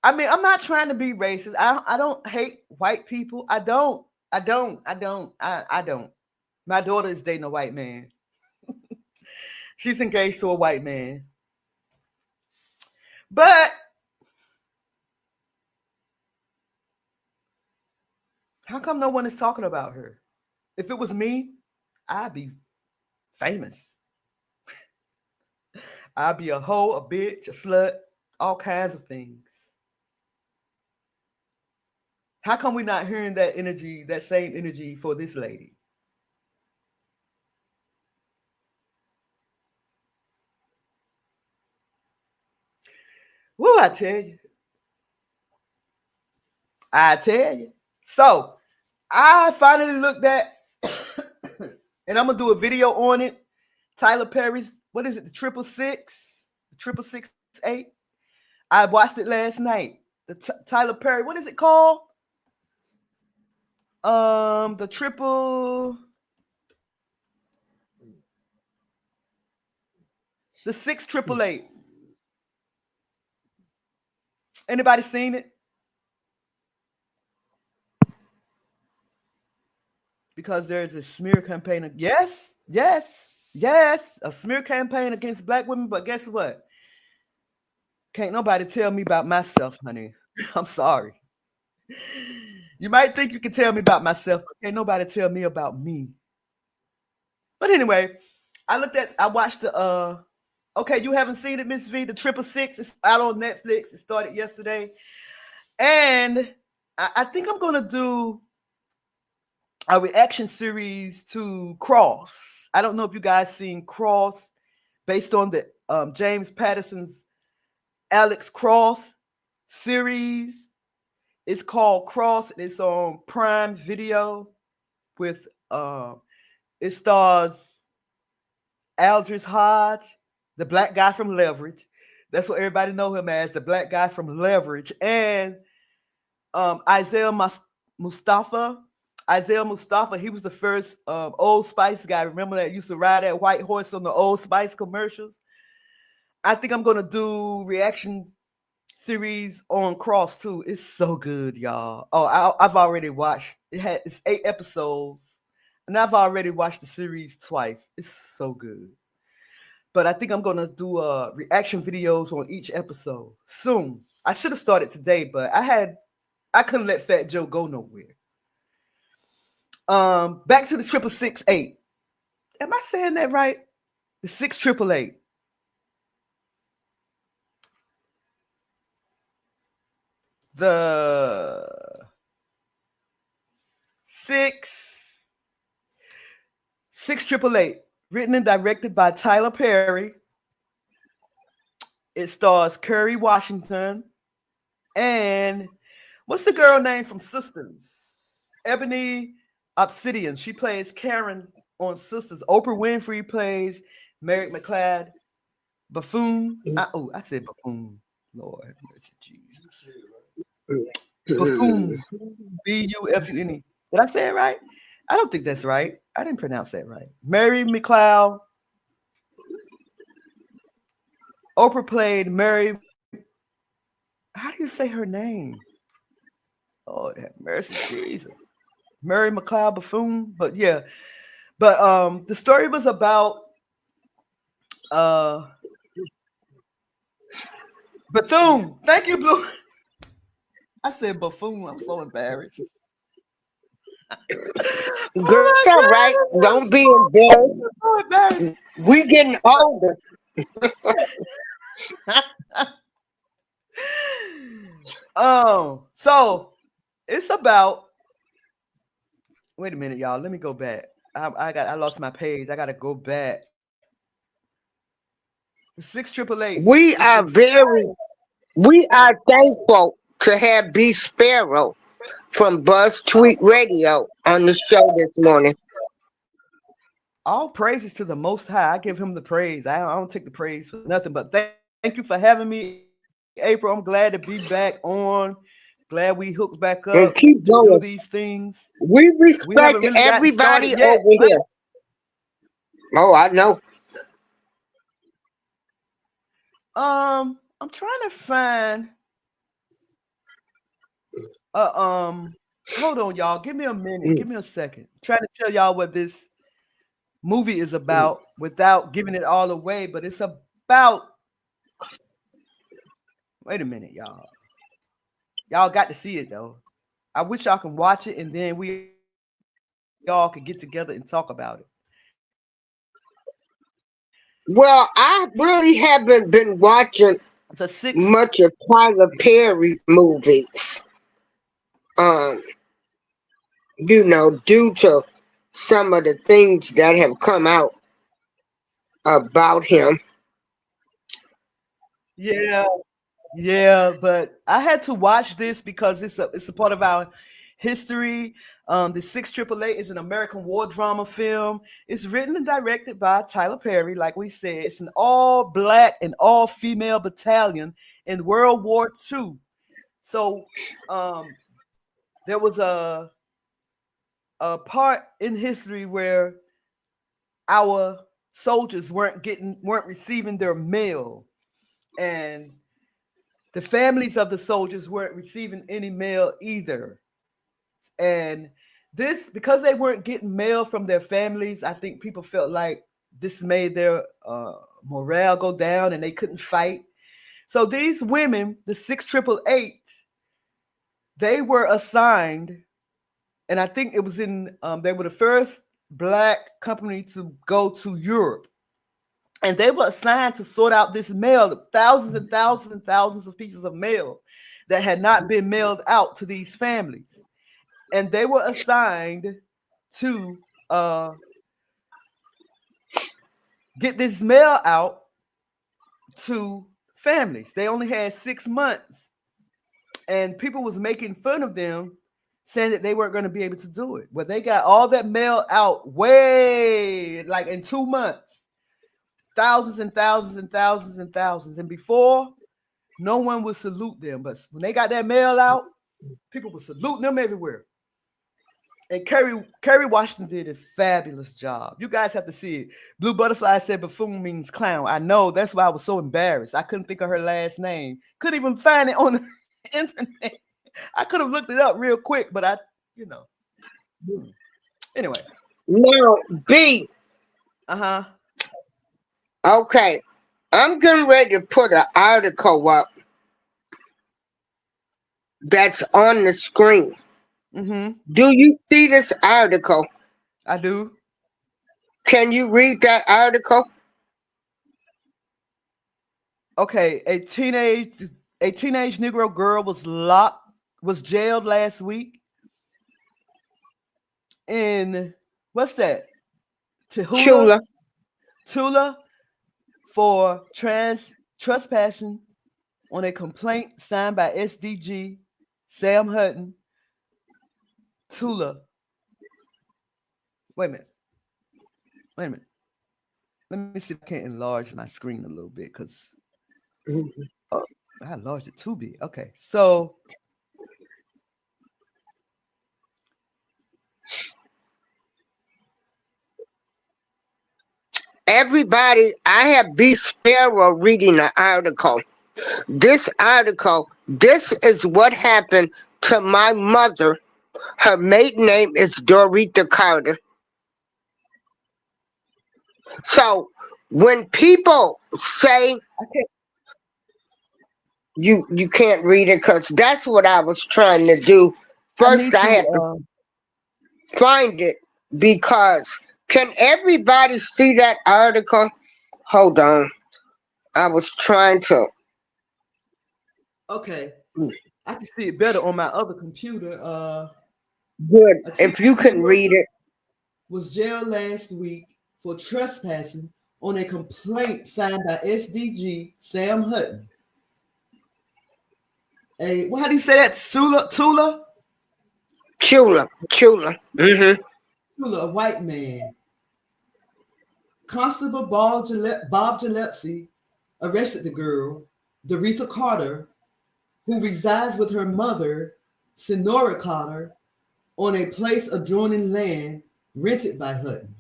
I mean, I'm not trying to be racist. I don't hate white people. I don't. My daughter is dating a white man. She's engaged to a white man. But how come no one is talking about her? If it was me, I'd be famous. I'd be a hoe, a bitch, a slut, all kinds of things. How come we're not hearing that energy, that same energy for this lady? Well, I tell you. So I finally looked at, and I'm gonna do a video on it. Tyler Perry's, what is it? The 666, I watched it last night. The Tyler Perry, what is it called? The 688. Anybody seen it? Because there's a smear campaign. Yes, a smear campaign against black women. But guess what? Can't nobody tell me about myself, honey. I'm sorry. You might think you can tell me about myself, but can't nobody tell me about me. But anyway, I watched the okay, you haven't seen it, Miss V, the 666. It's out on Netflix. It started yesterday. And I think I'm gonna do a reaction series to Cross. I don't know if you guys seen Cross, based on the James Patterson's Alex Cross series. It's called Cross. It's on Prime Video with it stars Aldris Hodge, the black guy from Leverage. That's what everybody know him as, the black guy from Leverage, and Isaiah Mustafa. Isaiah Mustafa, he was the first Old Spice guy. Remember that used to ride that white horse on the Old Spice commercials? I think I'm going to do reaction series on Cross too. It's so good, y'all. Oh, I've already watched. It's 8 episodes, and I've already watched the series twice. It's so good. But I think I'm going to do reaction videos on each episode soon. I should have started today, but I couldn't let Fat Joe go nowhere. Back to the 666. Am I saying that right? The 688. The 688, written and directed by Tyler Perry. It stars Kerry Washington and what's the girl name from Sisters? Ebony Obsidian. She plays Karen on Sisters. Oprah Winfrey plays Merrick McLeod. Buffoon. I said buffoon. Lord have mercy, Jesus. Buffoon. Buffune. Did I say it right? I don't think that's right. I didn't pronounce that right. Mary McLeod. Oprah played Mary. How do you say her name? Lord have mercy, Jesus. Mary McLeod Buffoon. But yeah. But the story was about Bethune. Thank you, Blue. I said buffoon. I'm so embarrassed. Girl, it's all right. Don't be embarrassed. So embarrassed. We getting older. So it's about. Wait a minute, y'all. Let me go back. I lost my page. I gotta go back. 688. We are very We are thankful to have B Sparrow from Buzz Tweet Radio on the show this morning. All praises to the Most High. I give him the praise. I don't take the praise for nothing. But thank you for having me, April. I'm glad to be back on. Glad we hooked back up And to do keep these going. things. We We haven't really respect gotten started everybody yet, over but here. Oh, I know. I'm trying to find hold on, y'all. Give me a minute. Give me a second. I'm trying to tell y'all what this movie is about without giving it all away, but it's about wait a minute, y'all. Y'all got to see it though. I wish y'all can watch it and then we all could get together and talk about it. Well, I really haven't been watching It's a six. much of Tyler Perry's movies. Um, due to some of the things that have come out about him. Yeah, yeah, but I had to watch this because it's a part of our history. The 688 is an American war drama film. It's written and directed by Tyler Perry, like we said. It's an all black and all female battalion in World War II. So there was a part in history where our soldiers weren't receiving their mail, and the families of the soldiers weren't receiving any mail either. And this, because they weren't getting mail from their families, I think people felt like this made their morale go down and they couldn't fight. So these women, the 688, they were assigned, and I think it was they were the first black company to go to Europe. And they were assigned to sort out this mail, thousands and thousands and thousands of pieces of mail that had not been mailed out to these families. And they were assigned to get this mail out to families. They only had 6 months, and people was making fun of them, saying that they weren't going to be able to do it. Well, they got all that mail out way like in 2 months, thousands and thousands and thousands and thousands. And before, no one would salute them, but when they got that mail out, people were saluting them everywhere. And Kerry Washington did a fabulous job. You guys have to see it. Blue Butterfly said buffoon means clown. I know. That's why I was so embarrassed. I couldn't think of her last name. Couldn't even find it on the internet. I could have looked it up real quick, but Anyway. Now, B. Uh-huh. Okay. I'm getting ready to put an article up that's on the screen. Mm-hmm. Do you see this article? I do. Can you read that article? Okay. A teenage Negro girl was jailed last week in what's that? Chula. Tula for trespassing on a complaint signed by SDG Sam Hutton. Tula. Wait a minute. Wait a minute. Let me see if I can enlarge my screen a little bit because I enlarged it too big. Okay. So Everybody, I have B. Sparrow reading the article. This article, this is what happened to my mother. Her maiden name is Dorita Carter. So when people say okay. you can't read it, because that's what I was trying to do. I First, need I had to to find it because can everybody see that article? Hold on. I was trying to. okay. I can see it better on my other computer. Good. A If teenage you can Negro read it. was jailed last week for trespassing on a complaint signed by SDG Sam Hutton. How do you say that? Tula? Chula, Chula. Mm-hmm. Tula, a white man. Constable Bob Gillespie arrested the girl, Doretha Carter, who resides with her mother, Sonora Carter, on a place adjoining land rented by Hutton.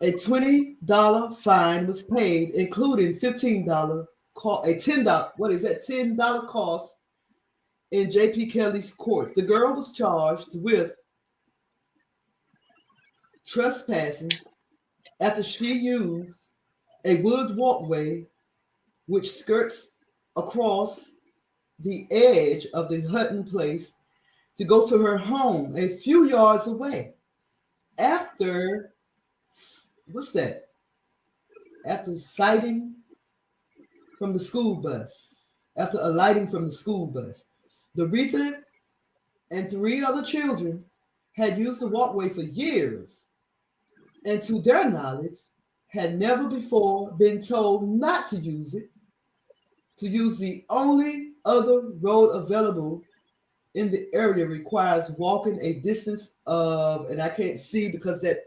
A $20 fine was paid, including $15 a $10 cost in J.P. Kelly's court. The girl was charged with trespassing after she used a wood walkway which skirts across the edge of the Hutton place to go to her home a few yards away. After sighting from the school bus, after alighting from the school bus, Doretha and 3 other children had used the walkway for years, and to their knowledge, had never before been told not to use it, to use the only other road available in the area requires walking a distance of, and I can't see because that,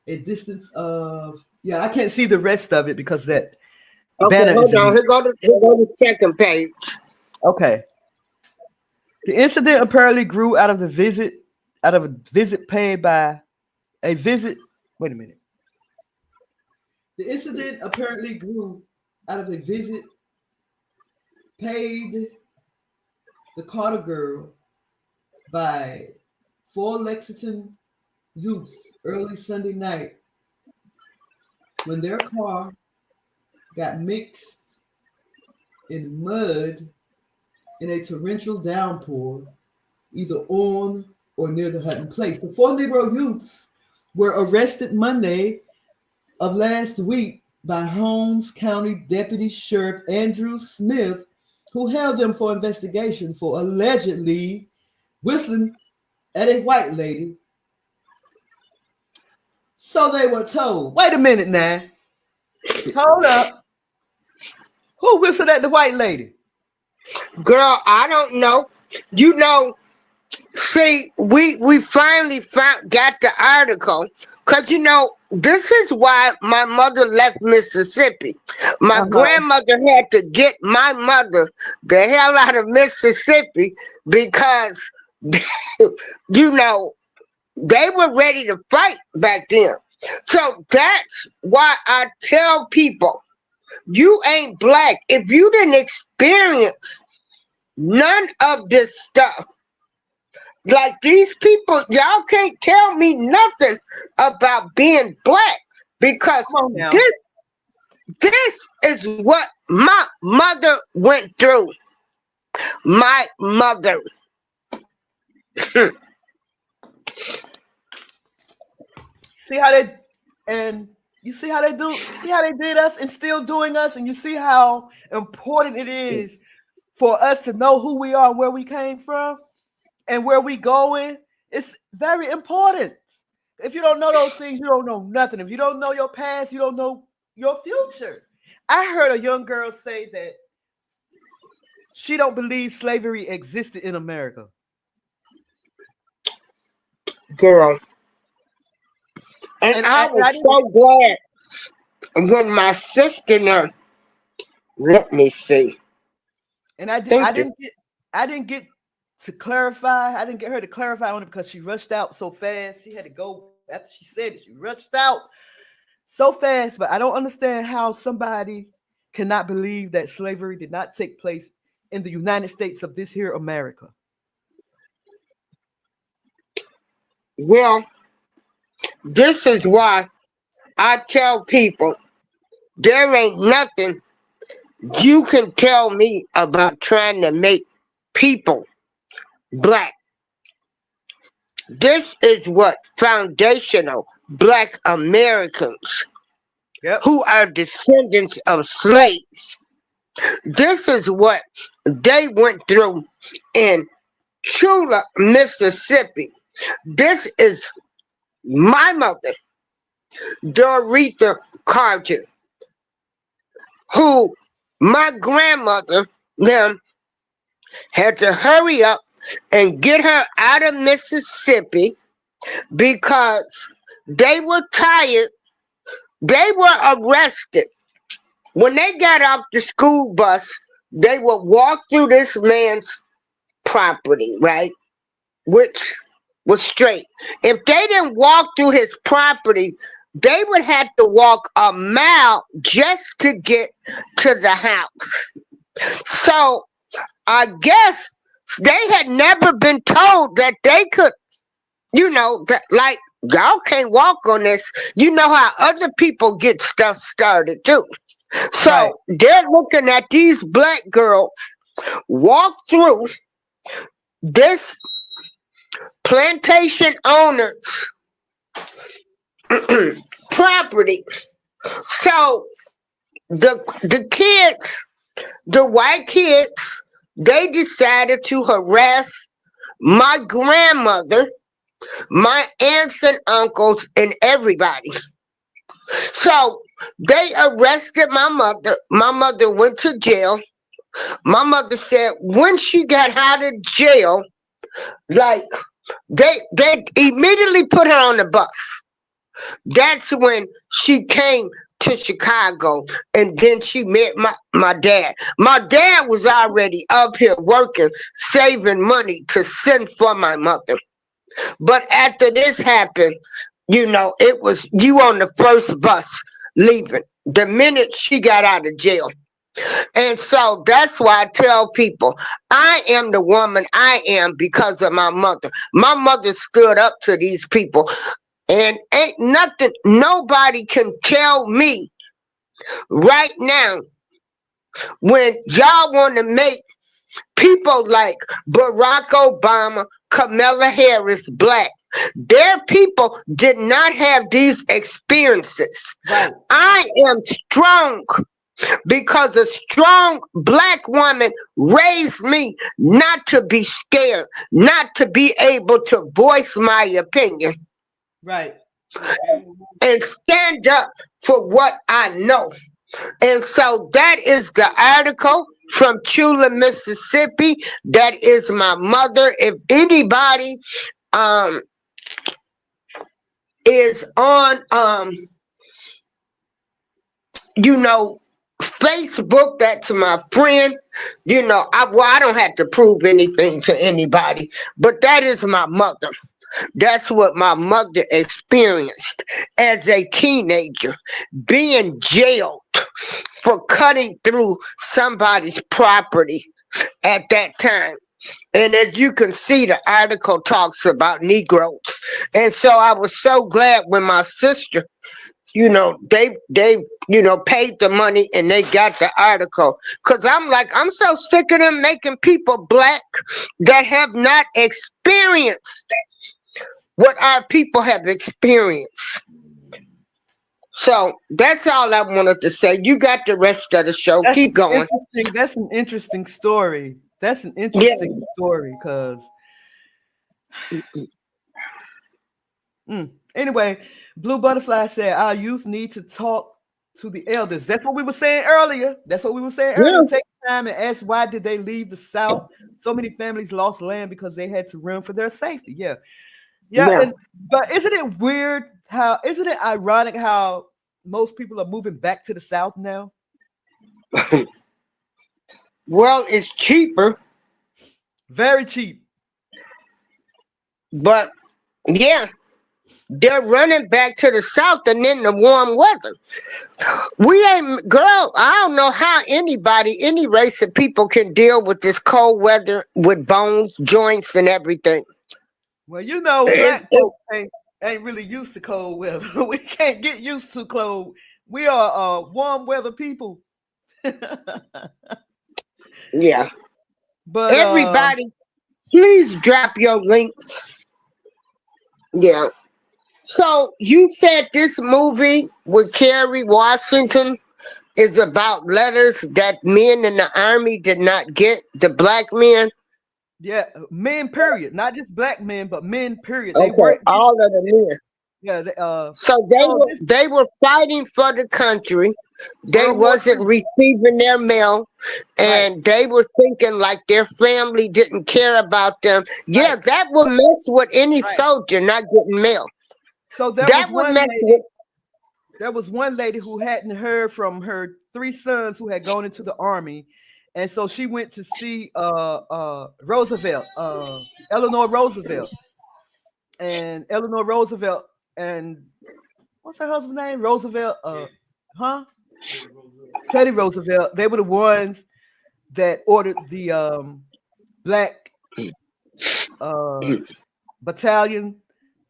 a distance of, I can't see the rest of it because that Okay, banner hold is on. Here go the second page. okay. The incident apparently grew out of a visit paid by a visit. Wait a minute. The incident apparently grew out of a visit paid the Carter girl by 4 Lexington youths early Sunday night when their car got mixed in mud in a torrential downpour, either on or near the Hutton place. The 4 Negro youths were arrested Monday of last week by Holmes County Deputy Sheriff Andrew Smith, who held them for investigation for allegedly whistling at a white lady. So they were told. Wait a minute now. Hold up. Who whistled at the white lady? Girl, I don't know. You know, see, we finally got the article because, you know, this is why my mother left Mississippi. My grandmother had to get my mother the hell out of Mississippi because, you know, they were ready to fight back then. So that's why I tell people, you ain't black if you didn't experience none of this stuff. Like these people, y'all can't tell me nothing about being black because this is what my mother went through. My mother. See how they did us and still doing us, and you see how important it is for us to know who we are and where we came from and where we going. It's very important. If you don't know those things, you don't know nothing. If you don't know your past, you don't know your future. I heard a young girl say that she don't believe slavery existed in America. Girl. And I was so glad when my sister now, let me see. And I didn't get to clarify. I didn't get her to clarify on it because she rushed out so fast. She had to go after she said it. She rushed out so fast. But I don't understand how somebody cannot believe that slavery did not take place in the United States of this here America. Well, this is why I tell people there ain't nothing you can tell me about trying to make people black. This is what foundational black Americans who are descendants of slaves, this is what they went through in Chula, Mississippi. This is my mother, Doretha Carter, who my grandmother, them, had to hurry up and get her out of Mississippi because they were tired. They were arrested. When they got off the school bus, they would walk through this man's property, right? Which was straight. If they didn't walk through his property, they would have to walk a mile just to get to the house. So I guess they had never been told that they could, that like y'all can't walk on this. You know how other people get stuff started too. So Right. they're looking at these black girls walk through this plantation owner's property. So the kids, the white kids, they decided to harass my grandmother, my aunts and uncles, and everybody. So they arrested my mother. My mother went to jail. My mother said when she got out of jail, like they immediately put her on the bus. That's when she came to Chicago, and then she met my dad. My dad was already up here working, saving money to send for my mother. But after this happened, it was you on the first bus leaving the minute she got out of jail. And so that's why I tell people I am the woman I am because of my mother. My mother stood up to these people, and ain't nothing, nobody can tell me right now when y'all want to make people like Barack Obama, Kamala Harris black. Their people did not have these experiences. Right. I am strong because a strong black woman raised me not to be scared, not to be able to voice my opinion Right. and stand up for what I know. And so that is the article from Chula, Mississippi. That is my mother. If anybody is on Facebook, that's my friend. I don't have to prove anything to anybody, but that is my mother. That's what my mother experienced as a teenager, being jailed for cutting through somebody's property at that time. And as you can see, the article talks about Negroes. And so I was so glad when my sister, they paid the money and they got the article. Because I'm so sick of them making people black that have not experienced what our people have experienced. So that's all I wanted to say. You got the rest of the show. That's Keep going. interesting. That's an interesting story. That's an interesting story because anyway, Blue Butterfly said our youth need to talk to the elders. That's what we were saying earlier. Take time and ask why did they leave the South? So many families lost land because they had to run for their safety. Yeah. But isn't it weird isn't it ironic how most people are moving back to the South now? Well, it's cheaper. Very cheap. But yeah, they're running back to the South and then the warm weather. I don't know how any race of people can deal with this cold weather with bones, joints, and everything. Well, black folks ain't really used to cold weather. We can't get used to cold. We are warm weather people. Yeah. But everybody, please drop your links. Yeah. So you said this movie with Kerry Washington is about letters that men in the army did not get, the black men. Yeah, men, period. Not just black men, but men, period. Okay, all of the men. Yeah. So So this they were fighting for the country. They World War wasn't II, receiving their mail, right? and they were thinking like their family didn't care about them. Yeah, Right. that would mess with any Right. soldier not getting mail. So That would mess with. there was one lady who hadn't heard from her three sons who had gone into the army, and so she went to see Roosevelt, Eleanor Roosevelt, and Eleanor Roosevelt and what's her husband's name? Roosevelt, huh? Teddy Roosevelt. Teddy Roosevelt. They were the ones that ordered the black uh, battalion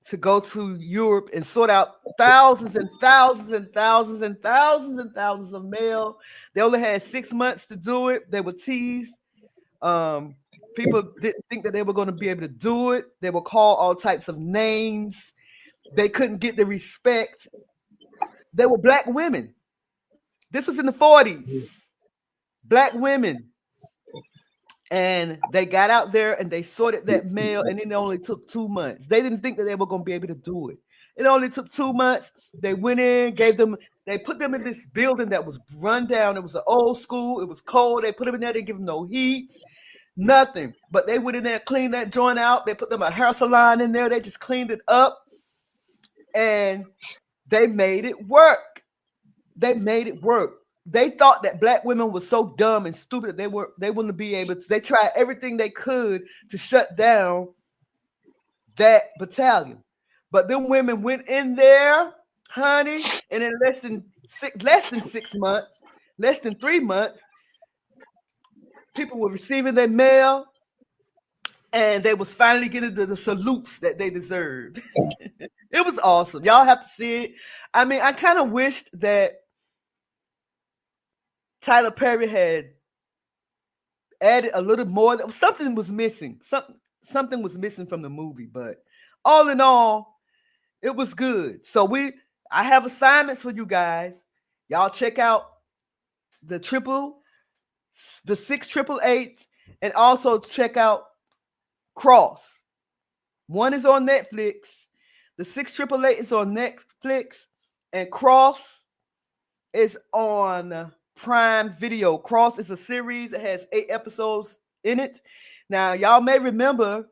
to go to Europe and sort out thousands and thousands and thousands and thousands and thousands of mail. They only had 6 months to do it. They were teased. People didn't think that they were going to be able to do it. They were called all types of names. They couldn't get the respect. They were black women. This was in the 40s. Black women. And they got out there and they sorted that mail, and it only took 2 months. They didn't think that they were going to be able to do it. It only took 2 months. They went in, they put them in this building that was run down. It was an old school. It was cold. They put them in there. They give them no heat, nothing. But they went in there, cleaned that joint out. They put them a hair salon in there. They just cleaned it up, and they made it work. They made it work. They thought that black women were so dumb and stupid that they wouldn't be able to. They tried everything they could to shut down that battalion. But them women went in there, honey, and in less than 6 months, less than 3 months, people were receiving their mail, and they was finally getting the salutes that they deserved. It was awesome. Y'all have to see it. I mean, I kind of wished that Tyler Perry had added a little more. Something was missing. Something was missing from the movie, but all in all, it was good. So I have assignments for you guys. Y'all check out the 688, and also check out Cross. One is on Netflix. The 6888 is on Netflix, and Cross is on Prime Video. Cross is a series. It has 8 episodes in it. Now, y'all may remember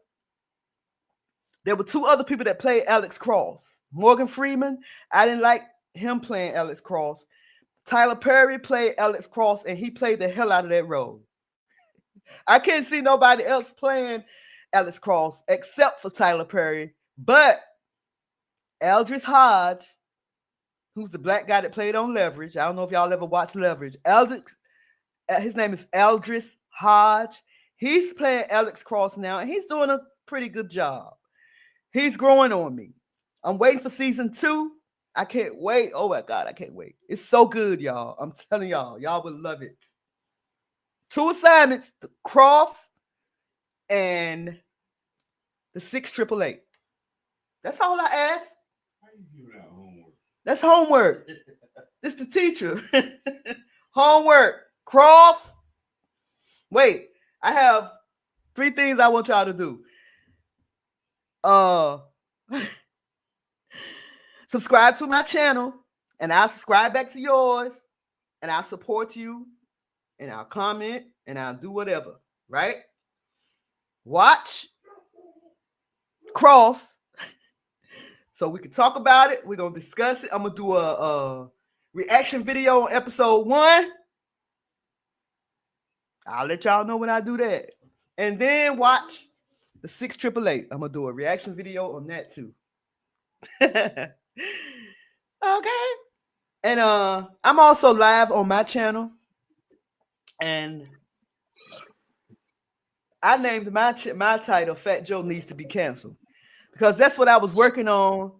there were 2 other people that played Alex Cross. Morgan Freeman, I didn't like him playing Alex Cross. Tyler Perry played Alex Cross, and he played the hell out of that role. I can't see nobody else playing Alex Cross except for Tyler Perry. But Aldris Hodge, who's the black guy that played on Leverage. I don't know if y'all ever watched Leverage. His name is Aldris Hodge. He's playing Alex Cross now, and he's doing a pretty good job. He's growing on me. I'm waiting for season 2. I can't wait. Oh my God, I can't wait. It's so good, y'all. I'm telling y'all, y'all will love it. 2 assignments, the Cross and the 6888. That's all I ask. How you giving out homework? That's homework. It's the teacher. Homework. Cross. Wait, I have 3 things I want y'all to do. Subscribe to my channel, and I'll subscribe back to yours, and I'll support you, and I'll comment, and I'll do whatever, right? Watch Cross so we can talk about it. We're going to discuss it. I'm going to do a reaction video on episode 1. I'll let y'all know when I do that. And then watch the 6888. I'm going to do a reaction video on that too. Okay. And I'm also live on my channel. And I named my title Fat Joe Needs to Be Canceled, because that's what I was working on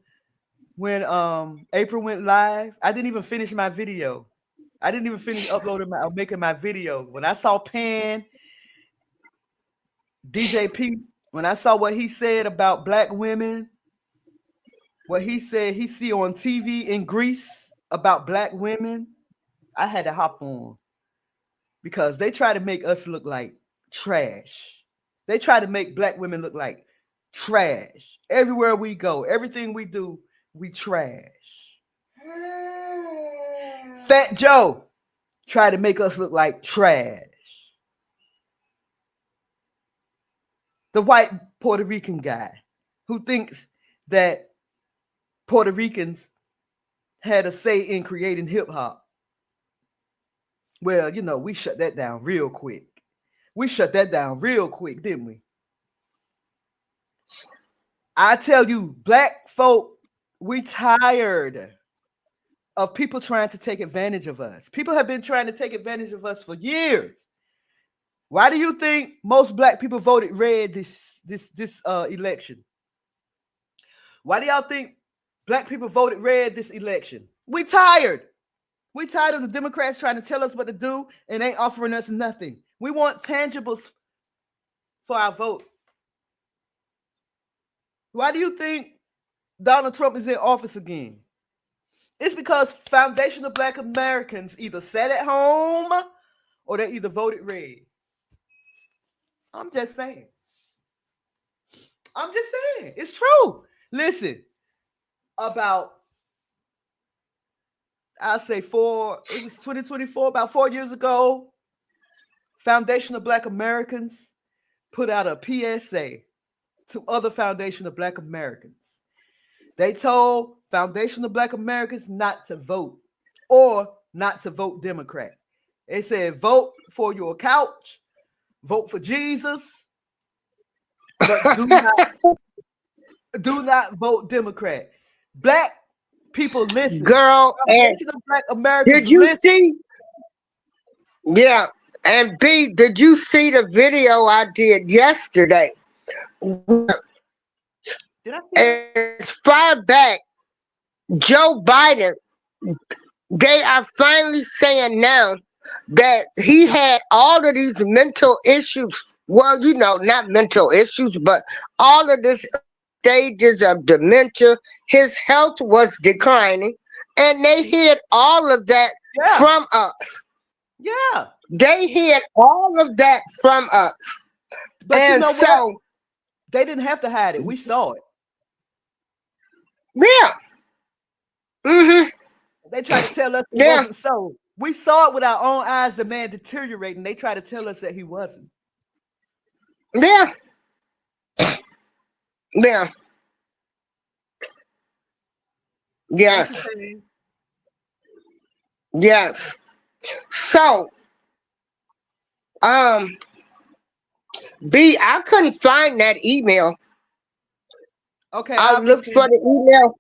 when April went live. I didn't even finish my video. I didn't even finish making my video. When I saw Pan, DJ P, when I saw what he said about black women, what he said he see on TV in Greece about black women, I had to hop on, because they try to make us look like trash. They try to make black women look like trash. Everywhere we go, everything we do, we trash. Fat Joe tried to make us look like trash. The white Puerto Rican guy who thinks that Puerto Ricans had a say in creating hip hop. Well, we shut that down real quick. We shut that down real quick, didn't we? I tell you, black folk, we tired of people trying to take advantage of us. People have been trying to take advantage of us for years. Why do you think most black people voted red this election? Why do y'all think black people voted red this election? We tired. We tired of the Democrats trying to tell us what to do and ain't offering us nothing. We want tangibles for our vote. Why do you think Donald Trump is in office again? It's because foundational black Americans either sat at home or they either voted red. I'm just saying. It's true. Listen, I'll say it was 2024, about 4 years ago, foundational black Americans put out a PSA to other foundational black Americans. They told foundational black Americans not to vote or not to vote Democrat. They said, vote for your couch, vote for Jesus, but do not vote Democrat. Black people listen. Girl, and Black Americans did you listen. see? Yeah, and B, did you see the video I did yesterday? Did I see that? As far back, Joe Biden, they are finally saying now that he had all of these mental issues. Well, not mental issues, but all of this stages of dementia. His health was declining, and they hid all of that from us. Yeah. They hid all of that from us. But and what? They didn't have to hide it. We saw it. Yeah. Mm-hmm. They tried to tell us it wasn't so. We saw it with our own eyes, the man deteriorating. They tried to tell us that he wasn't. Yeah. Yeah. Yes. Yes. So, B, I couldn't find that email. Okay. I looked for the email.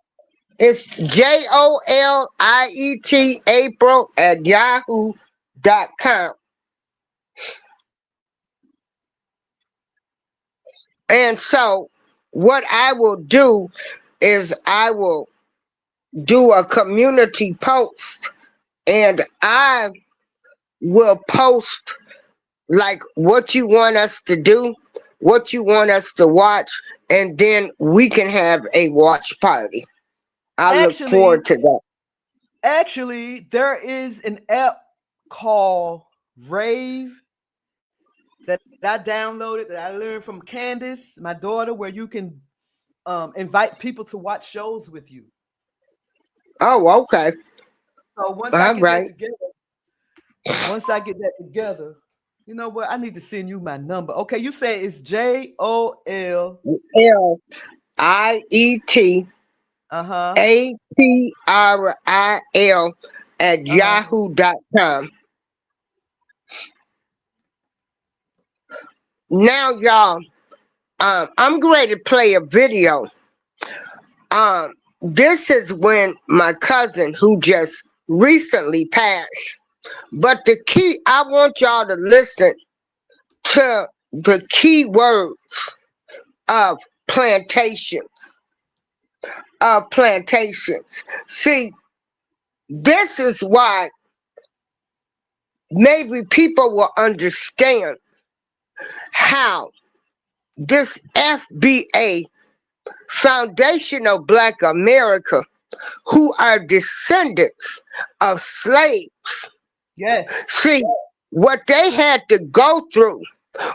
It's JOLIET April at yahoo.com. And so what I will do is I will do a community post, and I will post like what you want us to do, what you want us to watch, and then we can have a watch party. I look forward to that. Actually, there is an app called Rave that I downloaded, that I learned from Candace, my daughter, where you can invite people to watch shows with you. Oh, okay. So once I get that together, you know what? I need to send you my number. Okay, you say it's JOLIET APRIL at yahoo.com. Now, y'all, I'm going to play a video. This is when my cousin, who just recently passed, but I want y'all to listen to the key words of plantations. See, this is why maybe people will understand how this FBA, Foundational Black America, who are descendants of slaves. Yes. See, what they had to go through,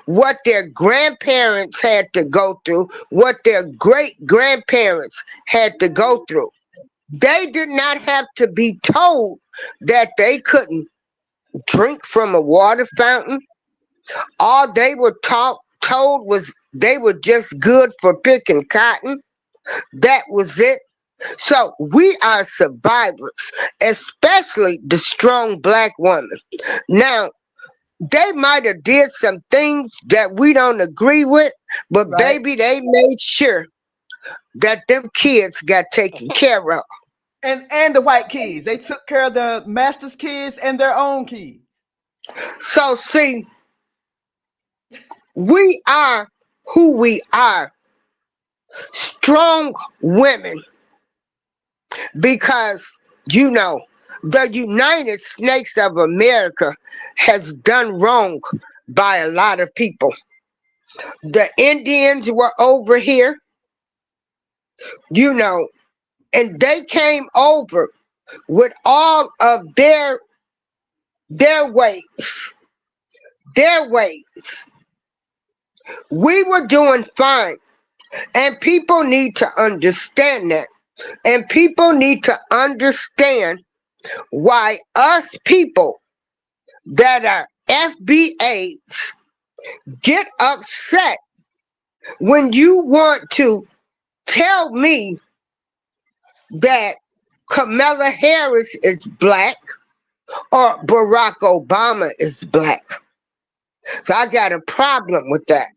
what their grandparents had to go through, what their great grandparents had to go through. They did not have to be told that they couldn't drink from a water fountain. All they were told was they were just good for picking cotton. That was it. So we are survivors, especially the strong black woman. Now, they might have did some things that we don't agree with, but Right. baby, they made sure that them kids got taken care of. And the white kids. They took care of the master's kids and their own kids. So see, we are who we are, strong women, because the United States of America has done wrong by a lot of people. The Indians were over here, you know, and they came over with all of their ways. Their ways. We were doing fine. And people need to understand that. And people need to understand why us people that are FBAs get upset when you want to tell me that Kamala Harris is black or Barack Obama is black. So I got a problem with that.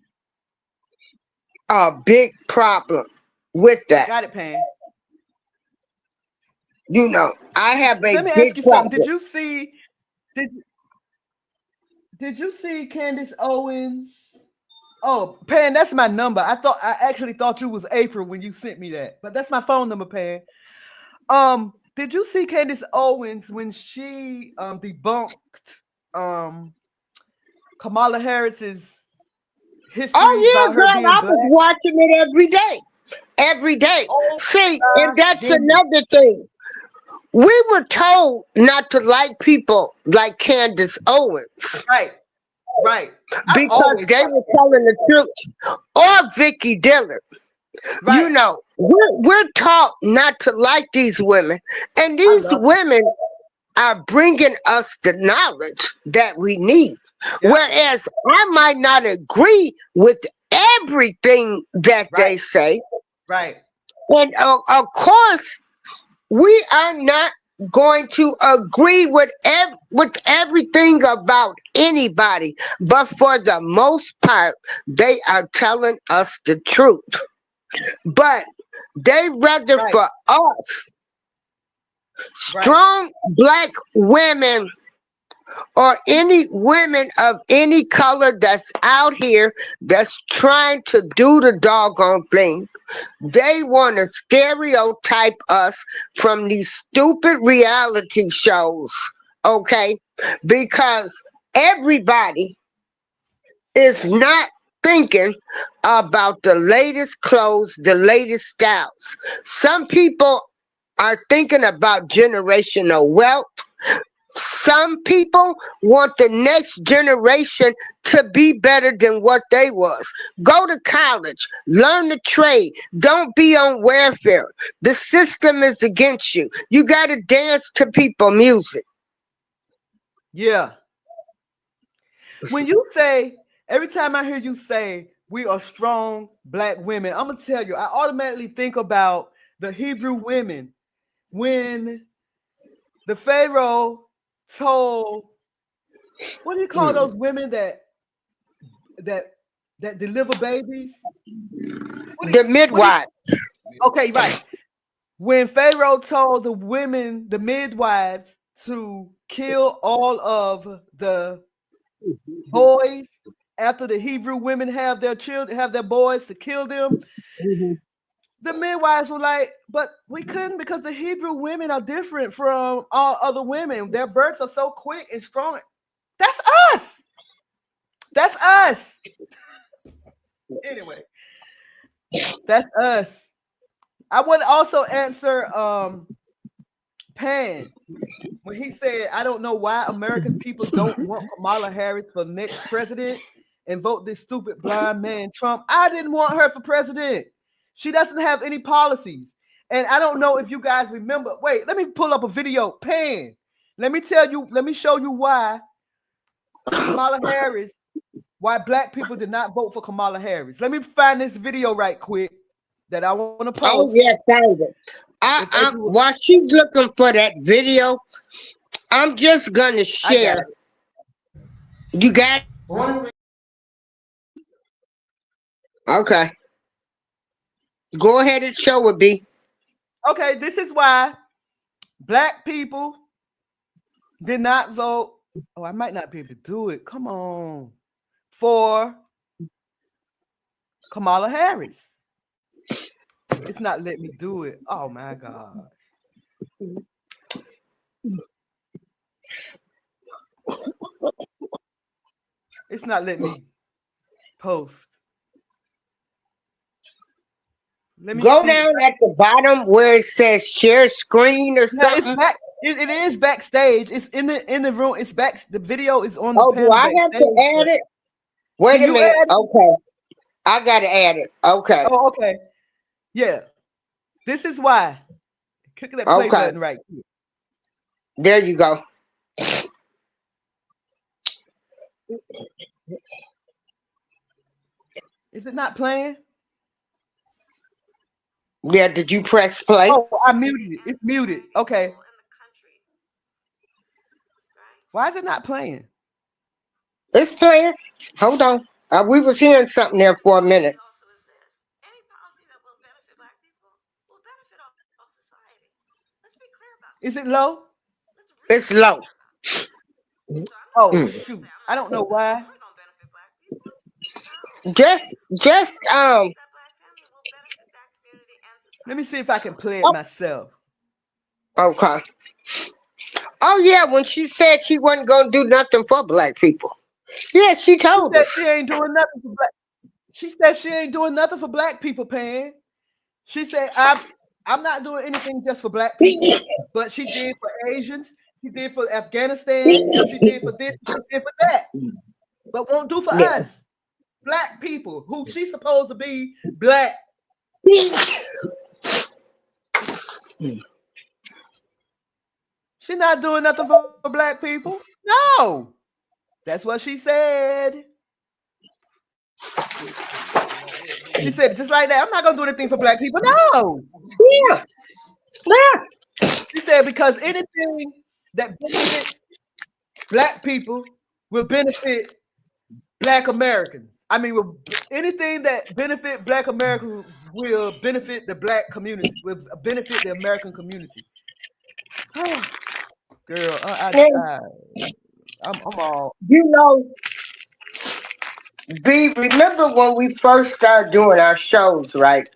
A big problem with that. Got it, Pan. I have a Let me big ask you problem. something. Did you see Candace Owens? Oh, Pan, that's my number. I actually thought you was April when you sent me that, but that's my phone number, Pan. Did you see Candace Owens when she debunked Kamala Harris's history Oh about yeah, her girl, being I black? was watching it every day. Every day. Oh, See, my and that's goodness. another thing. We were told not to like people like Candace Owens Right. I because always they were telling the truth. Or Vicky Dillard. right. We're taught not to like these women. And I these love it. women are bringing us the knowledge that we need. Yeah. Whereas I might not agree with everything that they Right. say. Right. And of course, we are not going to agree with everything about anybody. But for the most part, they are telling us the truth. But they rather Right. for us, Right. strong black women, or any women of any color that's out here that's trying to do the doggone thing. They want to stereotype us from these stupid reality shows, okay? Because everybody is not thinking about the latest clothes, the latest styles. Some people are thinking about generational wealth. Some people want the next generation to be better than what they was. Go to college, learn the trade. Don't be on welfare. The system is against you. You got to dance to people music. Yeah. When you say, every time I hear you say we are strong black women, I'm gonna tell you, I automatically think about the Hebrew women when the Pharaoh told, what do you call those women that deliver babies? The midwife. Okay, right. When Pharaoh told the women, the midwives, to kill all of the boys after the Hebrew women have their children, have their boys, to kill them, the midwives were like, but we couldn't because the Hebrew women are different from all other women. Their births are so quick and strong. That's us. That's us. Anyway, that's us. I would also answer Pan when he said, I don't know why American people don't want Kamala Harris for next president and vote this stupid blind man Trump. I didn't want her for president. She doesn't have any policies. And I don't know if you guys remember. Wait, let me pull up a video. Pan. Let me show you why Kamala Harris, why black people did not vote for Kamala Harris. Let me find this video right quick that I want to post. Oh yeah, found it. While she's looking for that video, I'm just gonna share. You got it? Okay. Go ahead and show it, B. Okay, this is why black people did not vote. Oh, I might not be able to do it. Come on. For Kamala Harris. It's not letting me do it. Oh my God. It's not letting me post. Let me go see. down at the bottom where it says share screen or something. It's back. It is backstage. It's in the room. It's back. The video is on the panel. Do I have to add it? Wait a minute. Okay. I gotta add it. Okay. Oh, okay. Yeah. This is why. Click that play button right here. There you go. Is it not playing? Yeah, did you press play? Oh, I muted it. It's muted. Okay. Why is it not playing? It's playing. Hold on. We was hearing something there for a minute. Is it low? It's low. Oh shoot. I don't know why. Just let me see if I can play it myself. Okay. Oh yeah, when she said she wasn't gonna do nothing for black people. Yeah, she told us. She ain't doing nothing for black. She said she ain't doing nothing for black people, Pan. She said I'm not doing anything just for black people, but she did for Asians, she did for Afghanistan, she did for this, she did for that, but won't do for us, black people, who she's supposed to be black. She's not doing nothing for black people. No, that's what she said. She said just like that. I'm not gonna do anything for black people. No. Yeah. She said because anything that benefits black people will benefit black Americans. I mean, anything that benefit black Americans will benefit the black community, will benefit the American community. Girl, I'm all. You know, B, remember when we first started doing our shows, right?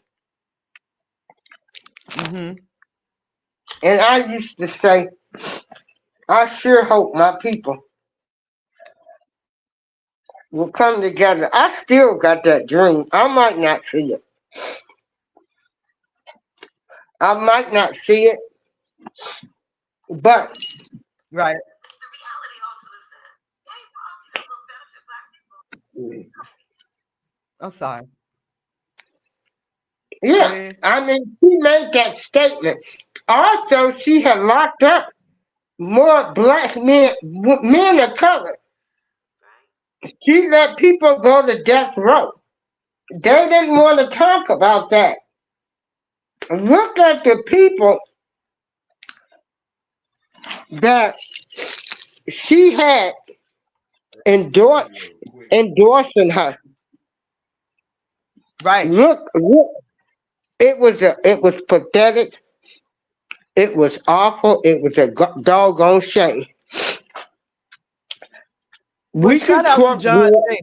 Mm-hmm. And I used to say, I sure hope my people will come together. I still got that dream. I might not see it. I might not see it, but right. I'm sorry. Yeah, I mean, she made that statement. Also, she had locked up more black men of color. She let people go to death row. They didn't want to talk about that. Look at the people that she had endorsing her. Right. Look. It was pathetic. It was awful. It was a doggone shame. Well, shout out to John Jay.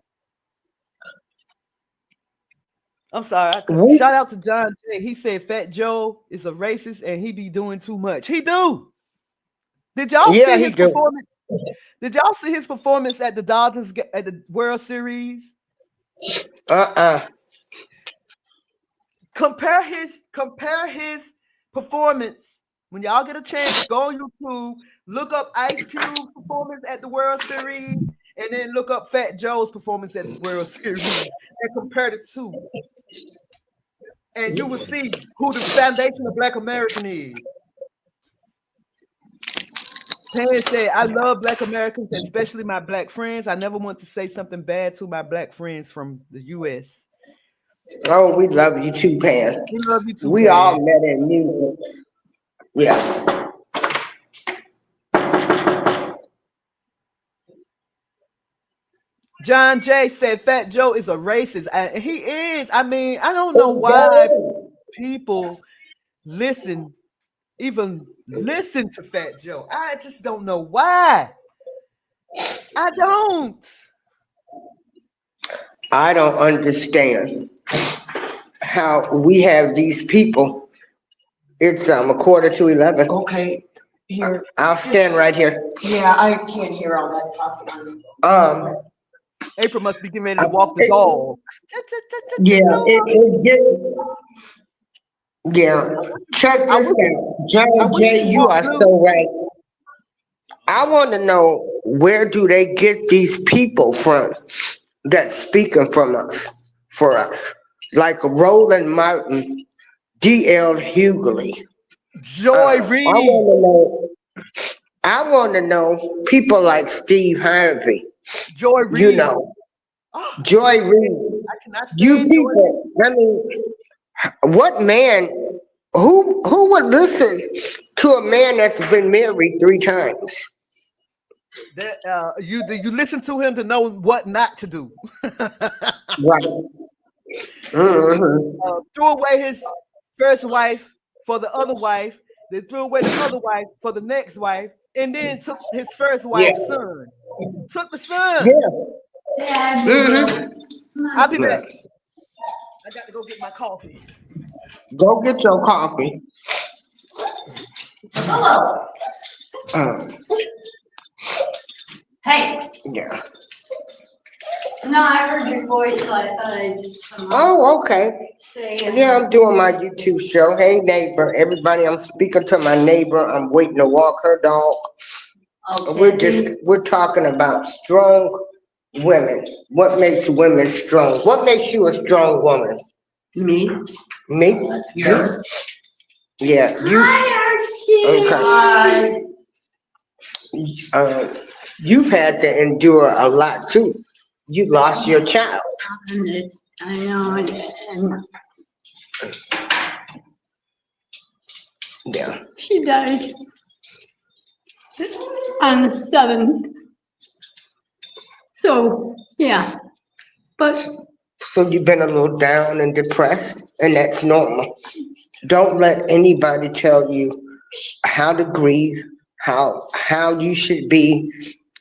I'm sorry. Shout out to John Jay. He said Fat Joe is a racist and he be doing too much. He do. Did y'all see his performance? Did y'all see his performance at the Dodgers at the World Series? Compare his performance. When y'all get a chance, go on YouTube, look up Ice Cube's performance at the World Series, and then look up Fat Joe's performance at the World Series and compare the two. and you will see who the foundation of Black American is. Pan said, I love Black Americans, especially my Black friends. I never want to say something bad to my Black friends from the U.S. Oh, we love you too, Pan. We love you too, We all Pan. met in music. Yeah. John Jay said Fat Joe is a racist. And he is. I mean, I don't know why people even listen to Fat Joe. I just don't know why. I don't. I don't understand how we have these people. It's 11:15. Okay, here, I'll stand right here. yeah, I can't hear all that talking. April must be getting ready to walk the dog. Yeah, it gets. Yeah, check this out. John Jay, you are so right. I want to know, where do they get these people from that's speaking for us? Like Roland Martin, D.L. Hughley. Joy Reid. I want to know people like Steve Harvey. Joy Reid. You know, Joy Reid. I cannot stand You people, I mean, what man, who would listen to a man that's been married 3 times? That you listen to him to know what not to do. Right. Mm-hmm. Threw away his first wife for the other wife, then threw away the other wife for the next wife, and then took his first wife's son. Took the son. Yeah. Mm-hmm. I'll be back. I got to go get my coffee. Go get your coffee. Hello. Hey. Yeah. No, I heard your voice, so I thought I'd just come on. Oh, okay. Say, Yeah, I'm doing my YouTube show. Hey, neighbor, everybody, I'm speaking to my neighbor. I'm waiting to walk her dog. okay. We're talking about strong women. What makes women strong? What makes you a strong woman? Me? Me? Yeah. Yeah, you. Hi, Archie. Okay. You've had to endure a lot too. You lost your child. I know. And Yeah. she died on the 7th. So, yeah. But So you've been a little down and depressed, and that's normal. Don't let anybody tell you how to grieve, how you should be.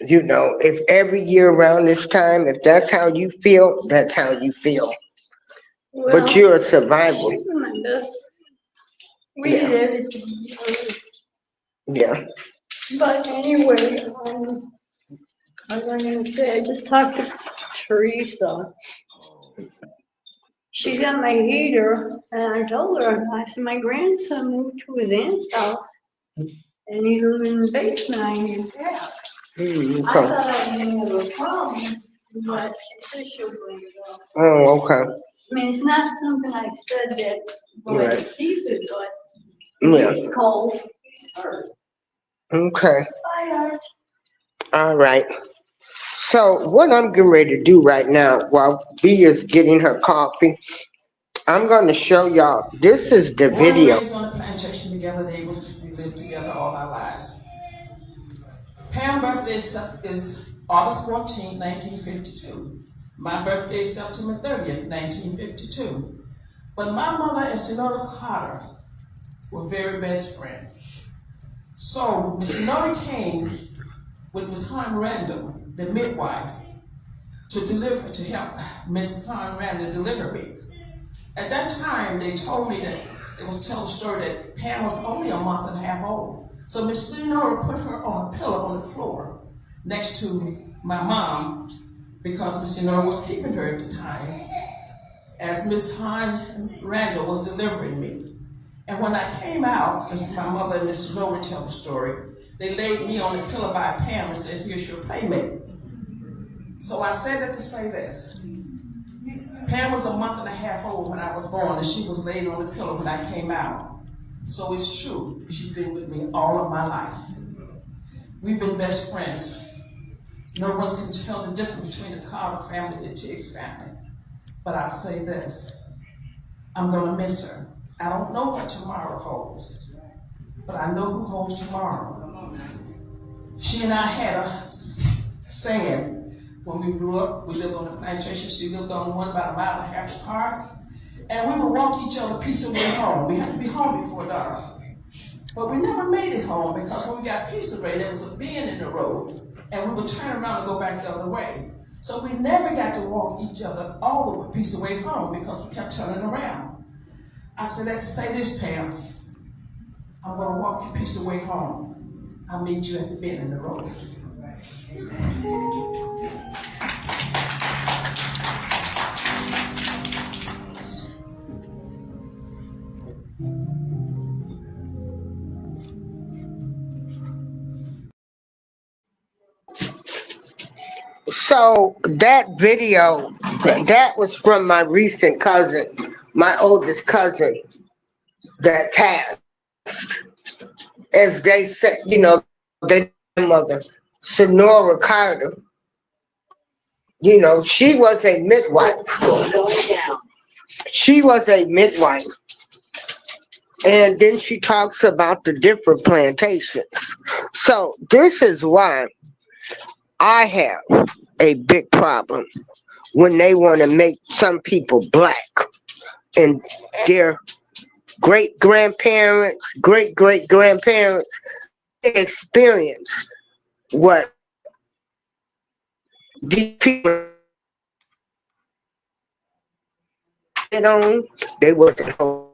You know, if every year around this time, if that's how you feel, that's how you feel. But you're a survivor. we Yeah. did everything. Yeah. But anyway, I was going to say, I just talked to Teresa. She got my heater, and I told her, I said, my grandson moved to his aunt's house, and he's living in the basement. I need that. I Okay. thought I didn't have a problem, but she said she'll bring it up. Oh, okay. I mean, it's not something I said that will Right. keep it, but Yeah. it's cold. It's first. Okay. Bye, Art. All right. So what I'm getting ready to do right now, while B is getting her coffee, I'm going to show y'all. This is the Born and video. raised on a plantation together, we lived together all our lives. Pam's birthday is August 14, 1952. My birthday is September 30th, 1952. But my mother and Sonora Carter were very best friends. So Miss Sonora came with Miss Hon Randall, the midwife, to help Miss Hon Randall deliver me. At that time, they told me that, it was telling the story that Pam was only a month and a half old. So Miss Sonora put her on a pillow on the floor next to my mom, because Miss Sonora was keeping her at the time, as Miss Hon Randall was delivering me. And when I came out, as my mother and Miss Sonora tell the story, they laid me on the pillow by Pam and said, here's your playmate. So I said that to say this. Pam was a month and a half old when I was born, and she was laid on the pillow when I came out. So it's true. She's been with me all of my life. We've been best friends. No one can tell the difference between the Carter family and the Tiggs family. But I'll say this, I'm gonna miss her. I don't know what tomorrow holds, but I know who holds tomorrow. She and I had a saying when we grew up. We lived on the plantation. She lived on one about a mile and a half apart. And we would walk each other a piece of way home. We had to be home before dark. But we never made it home because when we got piece of way, there was a bend in the road. And we would turn around and go back the other way. So we never got to walk each other all the piece of way home because we kept turning around. I said that to say this, Pam. I'm gonna walk you a piece of way home. I'll meet you at the bend in the road. So that video, that was from my recent cousin, my oldest cousin that passed. As they said, you know, their mother, Sonora Carter, you know, she was a midwife. She was a midwife. And then she talks about the different plantations. So this is why I have a big problem when they want to make some people black and their great-grandparents, great-great-grandparents experience what these people did on. They wasn't home.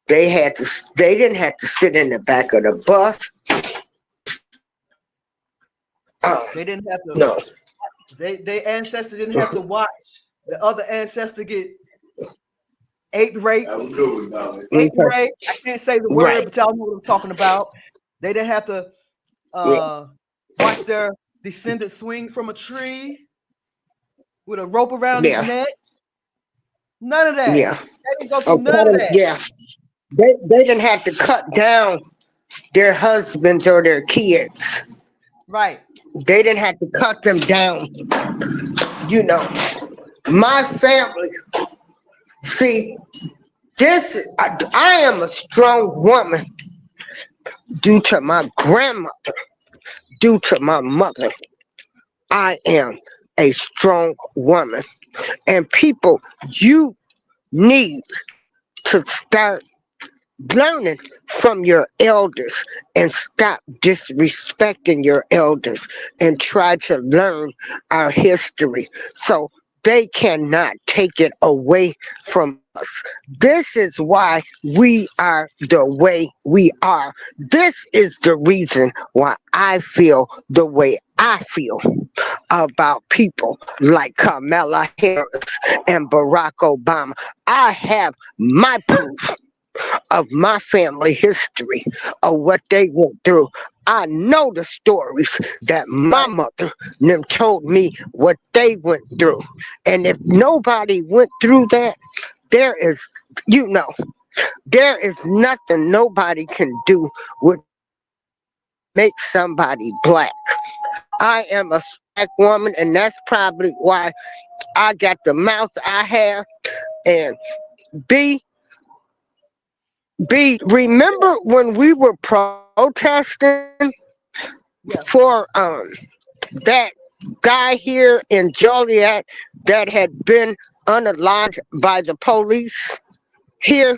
They didn't have to sit in the back of the bus. They didn't have to. No. They ancestors didn't have to watch the other ancestor get raped. Raped. I can't say the word, Right. but y'all know what I'm talking about. They didn't have to watch their descendant swing from a tree with a rope around his neck. None of that. Yeah. They didn't go through none of that. Yeah. They didn't have to cut down their husbands or their kids. Right. They didn't have to cut them down. You know, my family, see, I am a strong woman due to my grandmother, due to my mother. I am a strong woman. And people, you need to start learning from your elders and stop disrespecting your elders and try to learn our history so they cannot take it away from us. This is why we are the way we are. This is the reason why I feel the way I feel about people like Kamala Harris and Barack Obama. I have my proof of my family history of what they went through. I know the stories that my mother them told me what they went through. And if nobody went through that, there is nothing nobody can do with make somebody black. I am a black woman, and that's probably why I got the mouth I have. And remember when we were protesting for that guy here in Joliet that had been unalived by the police here?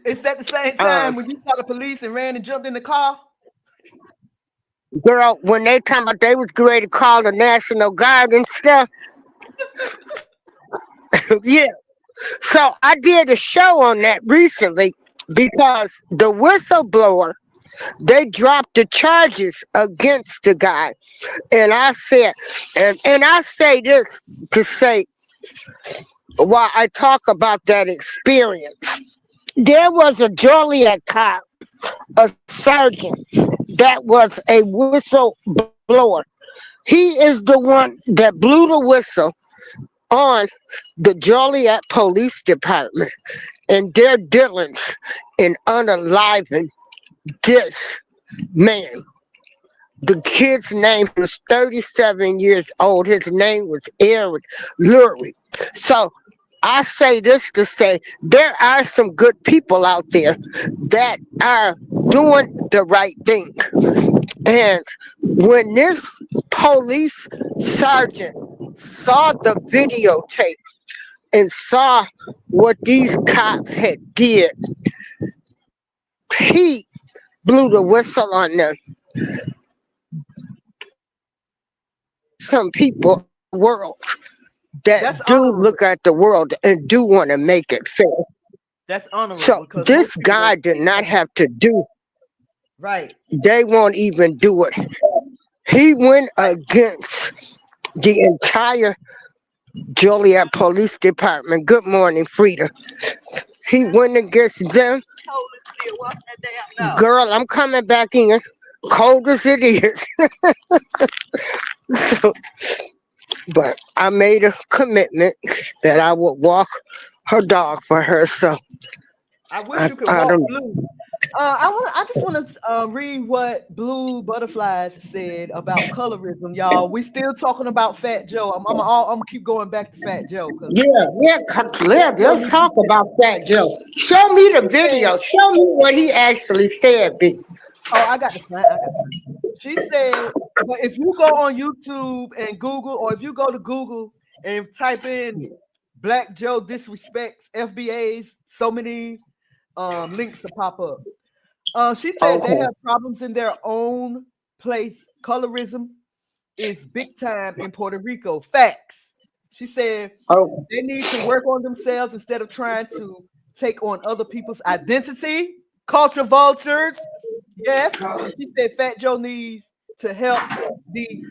Is that the same time when you saw the police and ran and jumped in the car? Girl, when they talking about they was ready to call the National Guard and stuff. Yeah. So I did a show on that recently because the whistleblower, they dropped the charges against the guy. And I said, and I say this to say while I talk about that experience. There was a Joliet cop, a sergeant, that was a whistleblower. He is the one that blew the whistle on the Joliet Police Department and their dealings in unaliving this man. The kid's name was 37 years old. His name was Eric Lurie. So I say this to say there are some good people out there that are doing the right thing. And when this police sergeant saw the videotape and saw what these cops had did, he blew the whistle on them. Some people in the world that That's do honorable. look at the world and do want to make it fair. That's honorable So because this most people guy don't did think not that. have to do, Right. they won't even do it. He went Right. against the entire Joliet Police Department. Good morning, Frida. He went against them. Girl, I'm coming back in. Cold as it is. But I made a commitment that I would walk her dog for her. So I wish you could I walk don't. blue. I just want to read what Blue Butterflies said about colorism, y'all. We still talking about Fat Joe. I'm gonna keep going back to Fat Joe because Yeah, Fat Joe let's needs to be talk better. about Fat Joe. Show me the She said, video. Show me what he actually said, B. "Oh, I got the find. I got the find." She said, "But if you go on YouTube and Google, or if you go to Google and type in Black Joe disrespects FBA's, so many links to pop up." She said they Okay. have problems in their own place. Colorism is big time in Puerto Rico. Facts. She said Oh, they need to work on themselves instead of trying to take on other people's identity. Culture vultures. Yes. She said Fat Joe needs to help the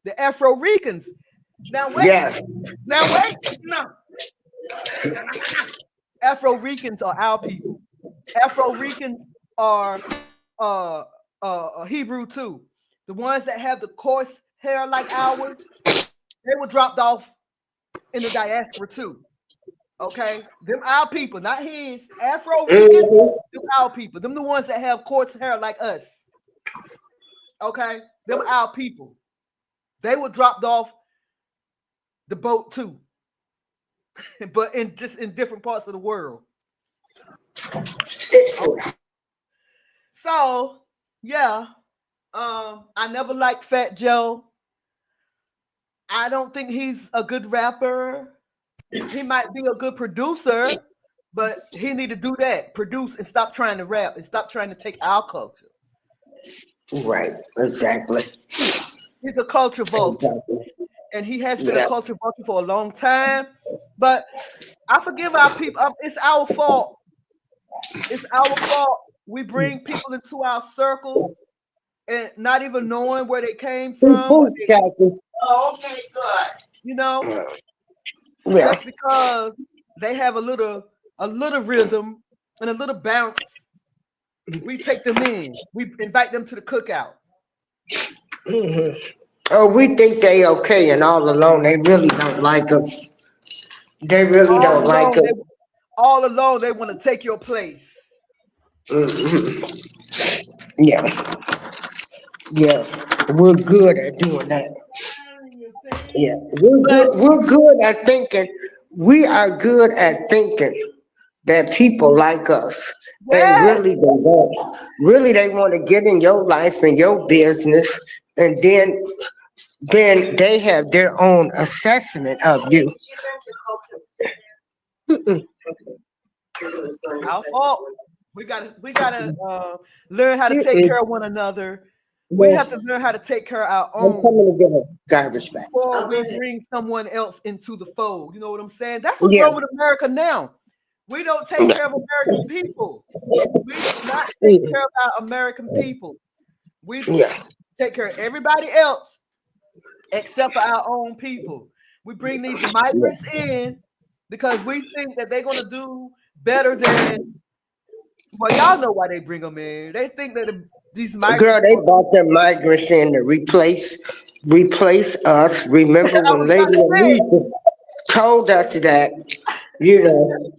the Afro Ricans. Now wait, yes. now wait. No. Afro Ricans are our people. Afro Ricans are Hebrew too. The ones that have the coarse hair like ours, they were dropped off in the diaspora too. Okay, them our people, not his. Afro Rican, Mhm. them our people. Them the ones that have coarse hair like us. Okay, them our people. They were dropped off the boat too, but in different parts of the world. Okay. So yeah, I never liked Fat Joe. I don't think he's a good rapper. He might be a good producer, but he need to do that, produce and stop trying to rap and stop trying to take our culture. Right. Exactly. He's a culture vulture, Exactly. and he has been a Yeah. culture vulture for a long time. But I forgive our people. It's our fault. It's our fault. We bring people into our circle and not even knowing where they came from, or they, Exactly. you know, Yeah. just because they have a little rhythm and a little bounce, we take them in. We invite them to the cookout. Mhm. Oh, we think they okay, and all alone they really don't like us. They really All don't like alone, us. they want to take your place. Mhm. Yeah, yeah, we're good at doing that. Yeah, we're But good. We're good at thinking. We are good at thinking that people like us, and yeah, really they don't. Really, they want to get in your life and your business, and then they have their own assessment of you. Mm-mm. our fault. We gotta learn how to take Mm-mm. care of one another. We Yeah, have to learn how to take care of our I'm own coming to get a garbage bag. before we bring someone else into the fold. You know what I'm saying? That's what's Yeah, wrong with America now. We don't take care of American people. We do not take mm, care of our American people. We yeah, take care of everybody else except for our own people. We bring these yeah. migrants in because we think that they're gonna do better than. Well, y'all know why they bring them in. They think that These Girl, migrants. they brought the migrants in to replace us. Remember I when was Lady about to say it. Alicia told us that, you know,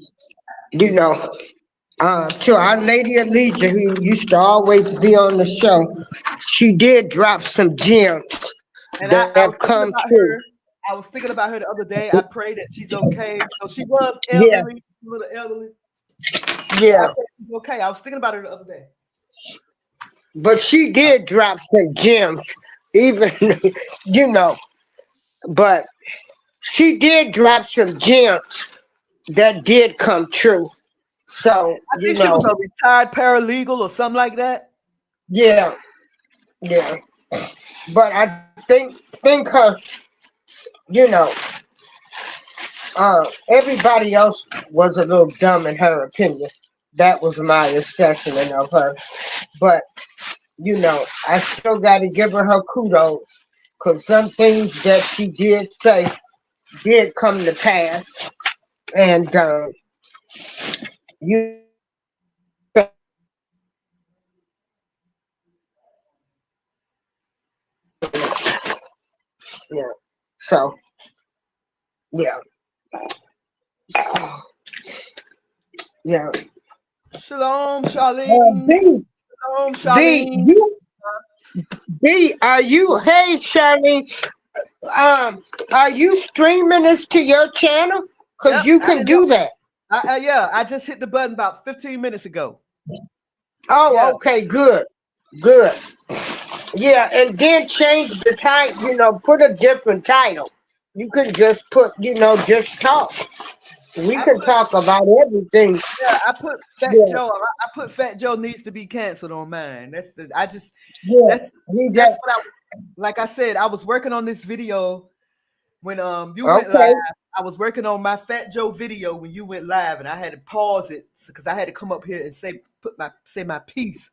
you know, to our Lady Alicia, who used to always be on the show, she did drop some gems And that I have was thinking come about true. her. I was thinking about her the other day. I pray that she's okay. So she was Yeah, elderly, a little elderly. So I yeah. pray she's okay. I was thinking about her the other day. But she did drop some gems, even, you know, but she did drop some gems that did come true. So, I think she was a retired paralegal or something like that. yeah, yeah. But I think her, you know, everybody else was a little dumb in her opinion. That was my assessment of her. But, I still got to give her kudos because some things that she did say did come to pass. And, you, yeah. So, yeah, yeah. Shalom, Charlene. B, Shalom, B, Charlene. B, are you, hey, Shirley, are you streaming this to your channel? Because Yep, you I can didn't know. do that. Yeah, I just hit the button about 15 minutes ago. Oh, Yeah, okay, good, good. Yeah, and then change the title, put a different title. You can just put, just talk. We I can put talk about everything. I put Fat Yeah, Joe. I put Fat Joe needs to be canceled on mine. yeah. That's We got, that's what like I said. I was working on this video when you went live. okay, I was working on my Fat Joe video when you went live, and I had to pause it because I had to come up here and say my piece.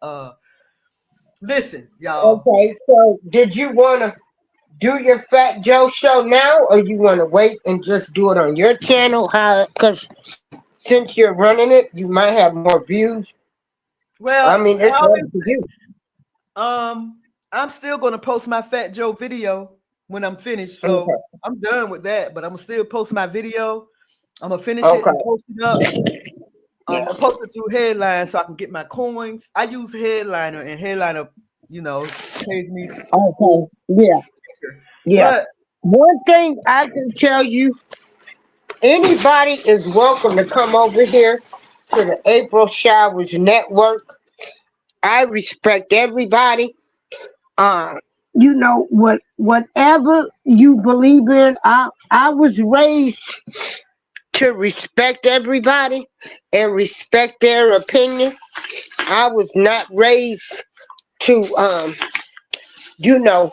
Listen, y'all. okay. So did you want to do your Fat Joe show now, or you want to wait and just do it on your channel? How? Because since you're running it, you might have more views. I Well, mean, it's how up is to you. I'm still gonna post my Fat Joe video when I'm finished. Okay. So I'm done with that, but I'm gonna still post my video. I'm gonna finish it Okay. and post it up. Yeah. I post it through Headline so I can get my coins. I use Headliner, and Headliner, pays me. Okay. Yeah. Yeah. But One thing I can tell you, anybody is welcome to come over here to the April Showers Network. I respect everybody. Uh, whatever you believe in, I was raised to respect everybody and respect their opinion. I was not raised to you know,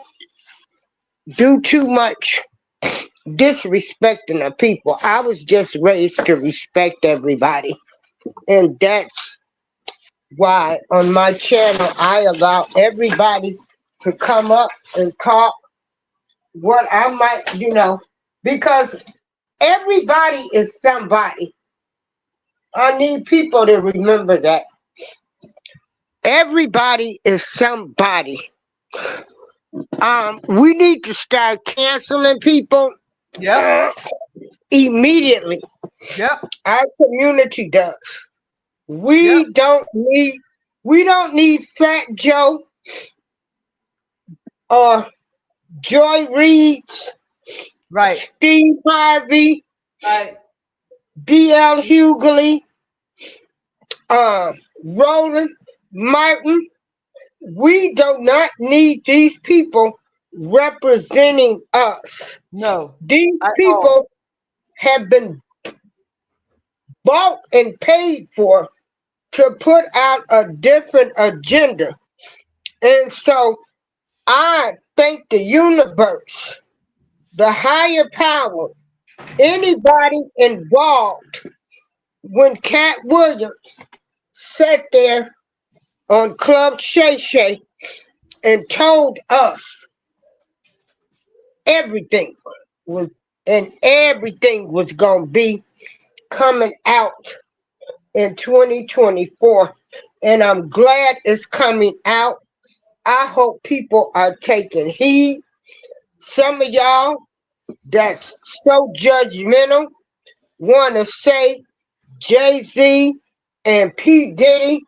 do too much disrespecting the people. I was just raised to respect everybody. And that's why on my channel I allow everybody to come up and talk what I might, because everybody is somebody. I need people to remember that. Everybody is somebody. We need to start canceling people yep, immediately. yep, Our community does. yep, We don't need Fat Joe or Joy Reeds, right, Steve Harvey, right, D.L. Hughley, Roland Martin. We do not need these people representing us. no, These at all. people have been bought and paid for to put out a different agenda. And so I thank the universe, the higher power, anybody involved when Cat Williams sat there on Club Shay Shay and told us everything was and everything was gonna be coming out in 2024. And I'm glad it's coming out. I hope people are taking heed. Some of y'all that's so judgmental want to say Jay-Z and P. Diddy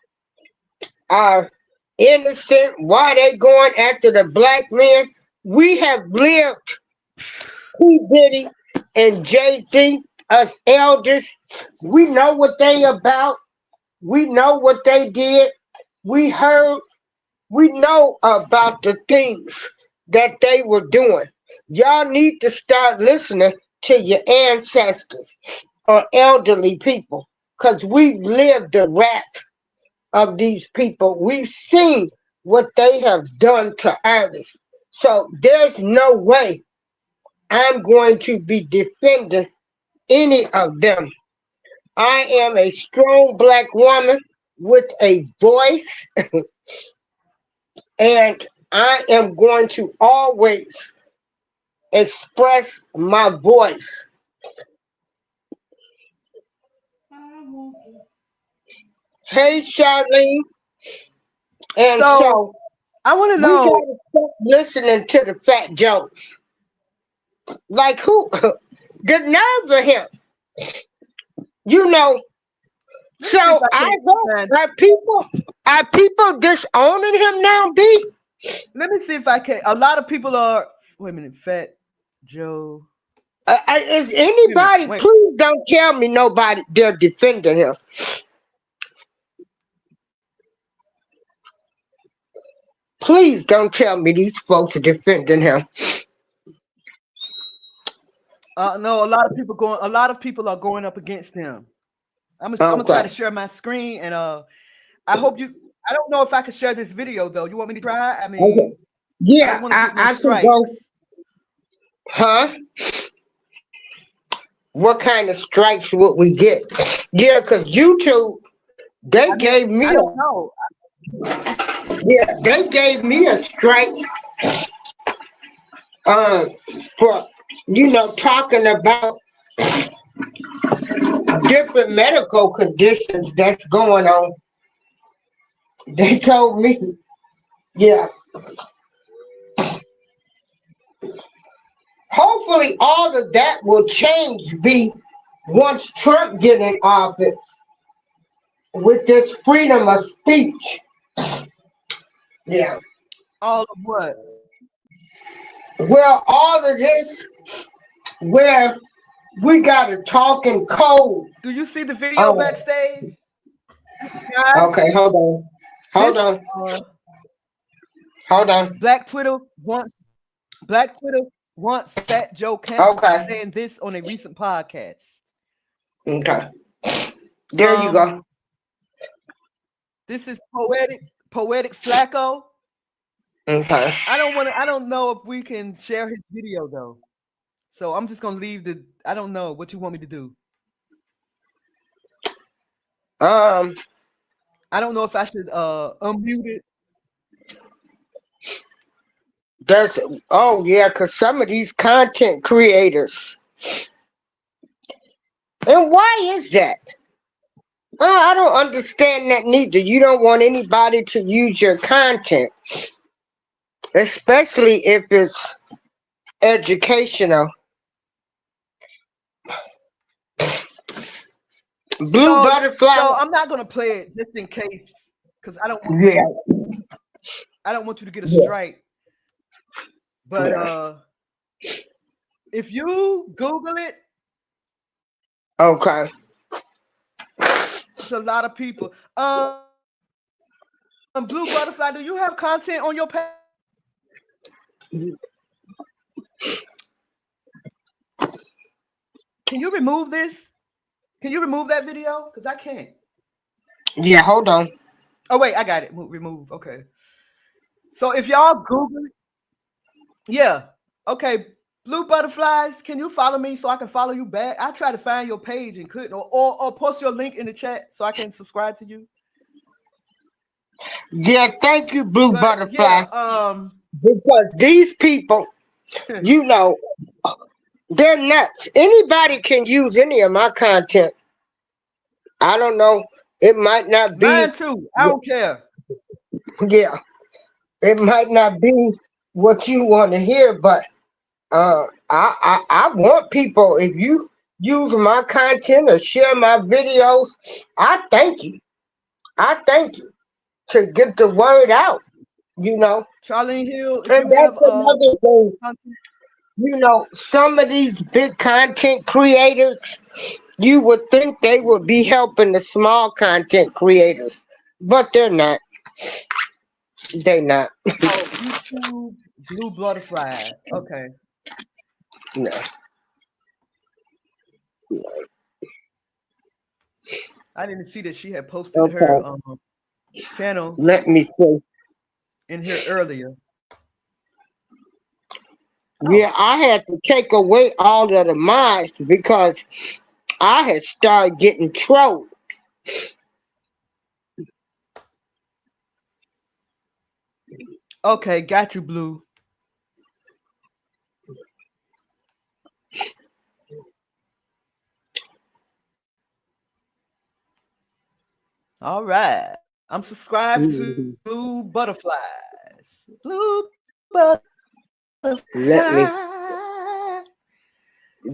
are innocent. Why they going after the black man? We have lived P. Diddy and Jay-Z, us elders. We know what they about. We know what they did. We heard, we know about the things that they were doing. Y'all need to start listening to your ancestors or elderly people because we've lived the wrath of these people. We've seen what they have done to artists. So there's no way I'm going to be defending any of them. I am a strong black woman with a voice, and I am going to always express my voice. Hey, Charlene. And So, so I want to we know. gotta stop listening to the fat jokes. Like who? The nerve of him. You know. Let me see if So I I can vote. find. Are people disowning him now, B? Let me see if I can. A lot of people are. Wait a minute, Fat Joe. Is anybody? Wait. Please don't tell me nobody. They're defending him. Please don't tell me these folks are defending him. No, a lot of people going. A lot of people are going up against him. I'm gonna try to Okay. share my screen, and I hope you. I don't know if I can share this video though. You want me to try? I Okay. mean, I Yeah, don't want to get no I can strikes. go. Huh? What kind of strikes would we get? Yeah, because YouTube, they I mean, gave me I a don't know. they gave me a strike for talking about different medical conditions that's going on. They told me, yeah. Hopefully all of that will change B once Trump get in office with this freedom of speech. Yeah. All of what? Well, all of this where we got to talk in code. Do you see the video backstage? Guys, Okay, hold on. Hold this on. Hold on. Black Twitter wants Fat Joe canceled for Okay. saying this on a recent podcast. Okay. There you go. This is poetic Flacco. Okay. I don't know if we can share his video though. So I'm just gonna leave I don't know what you want me to do. I don't know if I should unmute it. Because some of these content creators. And why is that? I don't understand that neither. You don't want anybody to use your content, especially if it's educational. Blue butterfly. So I'm not gonna play it just in case, because I don't want you to get a strike. But if you Google it, okay. it's a lot of people. Blue butterfly, do you have content on your page? Can you remove this? Can you remove that video? Because I can't. Yeah, hold on. Oh wait, I got it. Remove. Okay. So if y'all Google it, yeah. Okay. Blue butterflies, can you follow me so I can follow you back? I tried to find your page and couldn't, or post your link in the chat so I can subscribe to you. Yeah, thank you, Blue Butterfly. Yeah, because these people, they're nuts. Anybody can use any of my content. I don't know. It might not be. Mine too. I don't care. Yeah. It might not be what you want to hear, but I want people. If you use my content or share my videos, I thank you. I thank you to get the word out. You know, Charlene Hill, if and you have that's another thing. content, You know, some of these big content creators, you would think they would be helping the small content creators, but they're not. They not. oh, YouTube Blue Butterflies. Okay. No. I didn't see that she had posted her Okay. channel Let me see. in here earlier. Yeah, I had to take away all of the mods because I had started getting trolled. Okay, got you, Blue. All right. I'm subscribed to Mhm. Blue Butterflies. Blue Butterflies. Let me.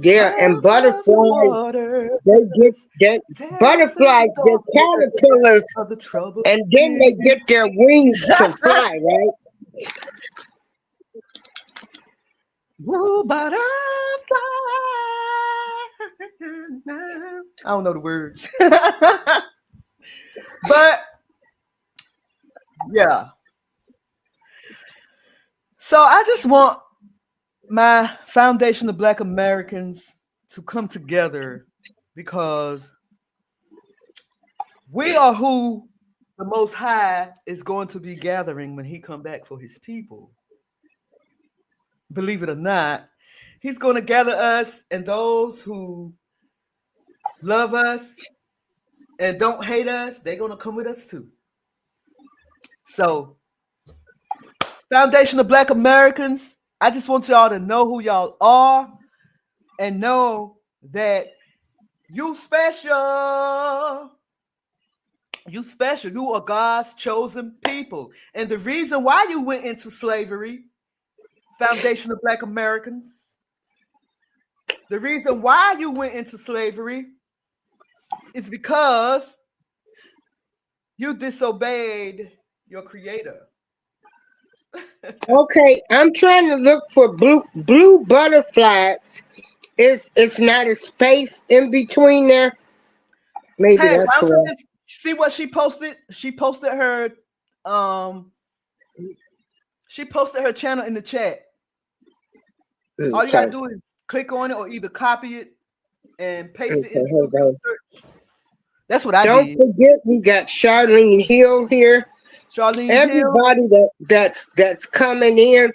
Yeah, and Above the butterflies, water. they get that Dances butterflies, with they're daughters caterpillars, of the troubled and then they sea. get their wings to fly, right? Blue butterfly. I don't know the words. But yeah. So I just want my foundation of Black Americans to come together because we are who the Most High is going to be gathering when he come back for his people. Believe it or not, he's going to gather us and those who love us and don't hate us, they're going to come with us too. So, foundation of Black Americans, I just want y'all to know who y'all are and know that you special. You special. You are God's chosen people. And the reason why you went into slavery, foundation of Black Americans, the reason why you went into slavery is because you disobeyed your creator. Okay, I'm trying to look for blue butterflies. It's not a space in between there? Maybe Hey, why that's don't you why. just see what she posted? Um she posted her channel in the chat. All you gotta Okay, do is click on it or either copy it and paste it okay, into hold your on. search. That's what I Don't did. forget we got Charlene Hill here. Charlene Hill, Everybody that's coming in,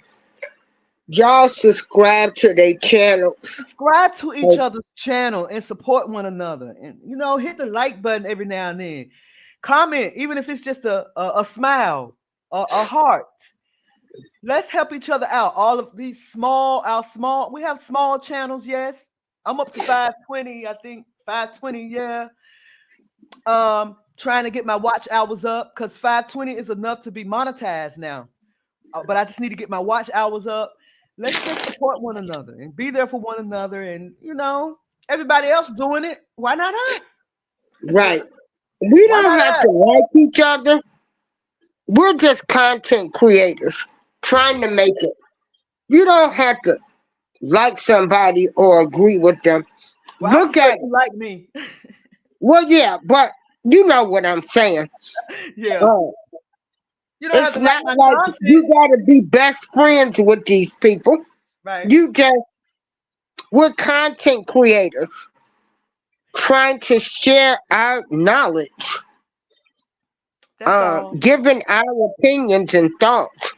y'all subscribe to their channels. subscribe to each other's channel and support one another. And hit the like button every now and then. Comment, even if it's just a smile, a heart. Let's help each other out. All of these we have small channels, yes. I'm up to 520, I think 520, yeah. Trying to get my watch hours up because 520 is enough to be monetized now. But I just need to get my watch hours up. Let's just support one another and be there for one another. And everybody else doing it. Why not us? Right. We Why don't not have us? to like each other. We're just content creators trying to make it. You don't have to like somebody or agree with them. Well, I Look prefer at you like me. Well, yeah, but you know what I'm saying. Yeah. Uh, You don't have it's to like not my like content. you gotta be best friends with these people. Right. We're content creators trying to share our knowledge, That's all. giving our opinions and thoughts.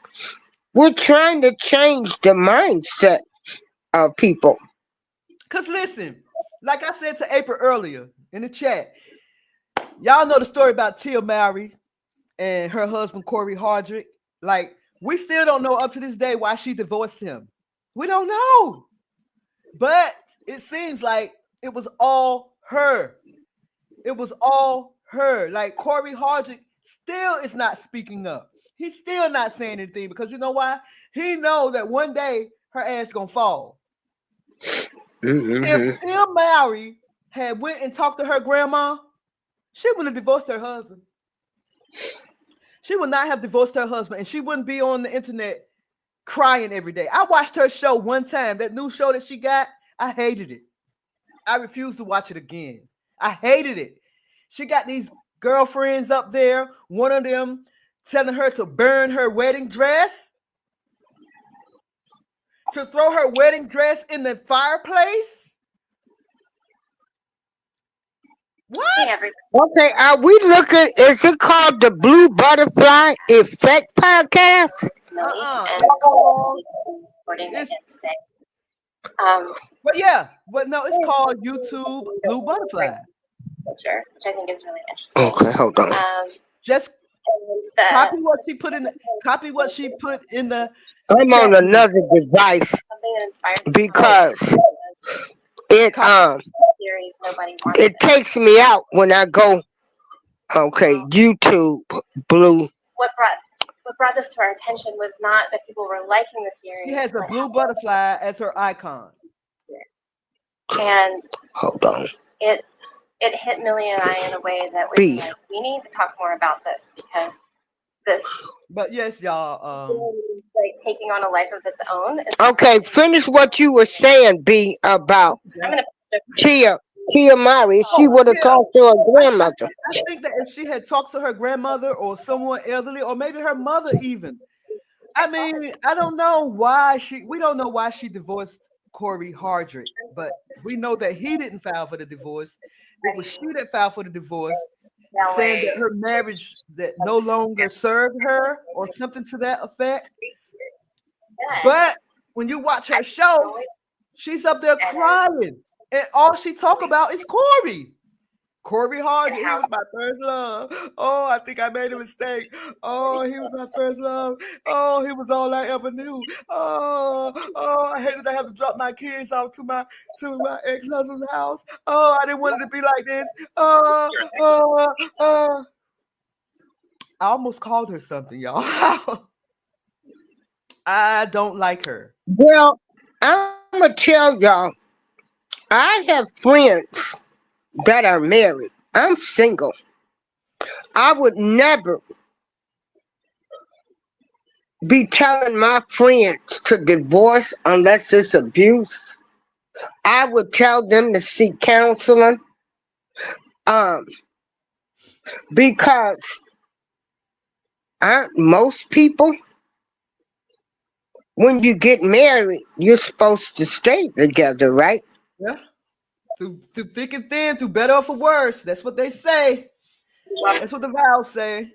We're trying to change the mindset of people. Because listen, like I said to April earlier in the chat, y'all know the story about Tia Mowry and her husband Corey Hardrick. Like, we still don't know up to this day why she divorced him. We don't know. But it seems like it was all her. It was all her. Like, Corey Hardrick still is not speaking up. He's still not saying anything because you know why? He know that one day her ass gonna fall. If Tim Mowry had went and talked to her grandma, she wouldn't have divorced her husband. She would not have divorced her husband, and she wouldn't be on the internet crying every day. I watched her show one time, that new show that she got. I hated it. I refused to watch it again. I hated it. She got these girlfriends up there, one of them telling her to burn her wedding dress, to throw her wedding dress in the fireplace. What? Hey, everybody. Okay, are we looking? Is it called the Blue Butterfly Effect Podcast? Millie, Uh-uh. and It's called, recording it's, again today. but yeah, but no, it's called YouTube Blue Butterfly. Picture, which I think is really interesting. Okay, hold on. Just And the, copy what she put in. Copy what she put in the. I'm on another device something that inspired me because was it series nobody wanted. it takes me out when I go. Okay, YouTube Blue. What brought this to our attention was not that people were liking the series. She has a but blue butterfly as her icon. and Hold on. it hit Millie and I in a way that was B. like, we need to talk more about this because this But yes, y'all. is like taking on a life of its own. Okay, finish what you were saying, B, about I'm gonna Tia Mowry. She would have yeah. talked to her grandmother. I think that if she had talked to her grandmother or someone elderly, or maybe her mother even. I mean, I don't know why we don't know why she divorced Corey Hardrick, but we know that he didn't file for the divorce. It was she that filed for the divorce, saying that her marriage that no longer served her or something to that effect. But when you watch her show, she's up there crying, and all she talk about is Corey. Corey Hardrick, he was my first love. Oh, I think I made a mistake. Oh, he was my first love. Oh, he was all I ever knew. Oh, I hate that I have to drop my kids off to my ex-husband's house. Oh, I didn't want it to be like this. I almost called her something, y'all. I don't like her. Well, I'm gonna tell y'all, I have friends that are married. I'm single. I would never be telling my friends to divorce unless it's abuse. I would tell them to seek counseling. Because aren't most people, when you get married, you're supposed to stay together, right? Yeah. Through thick and thin, through better or for worse. That's what they say. That's what the vows say.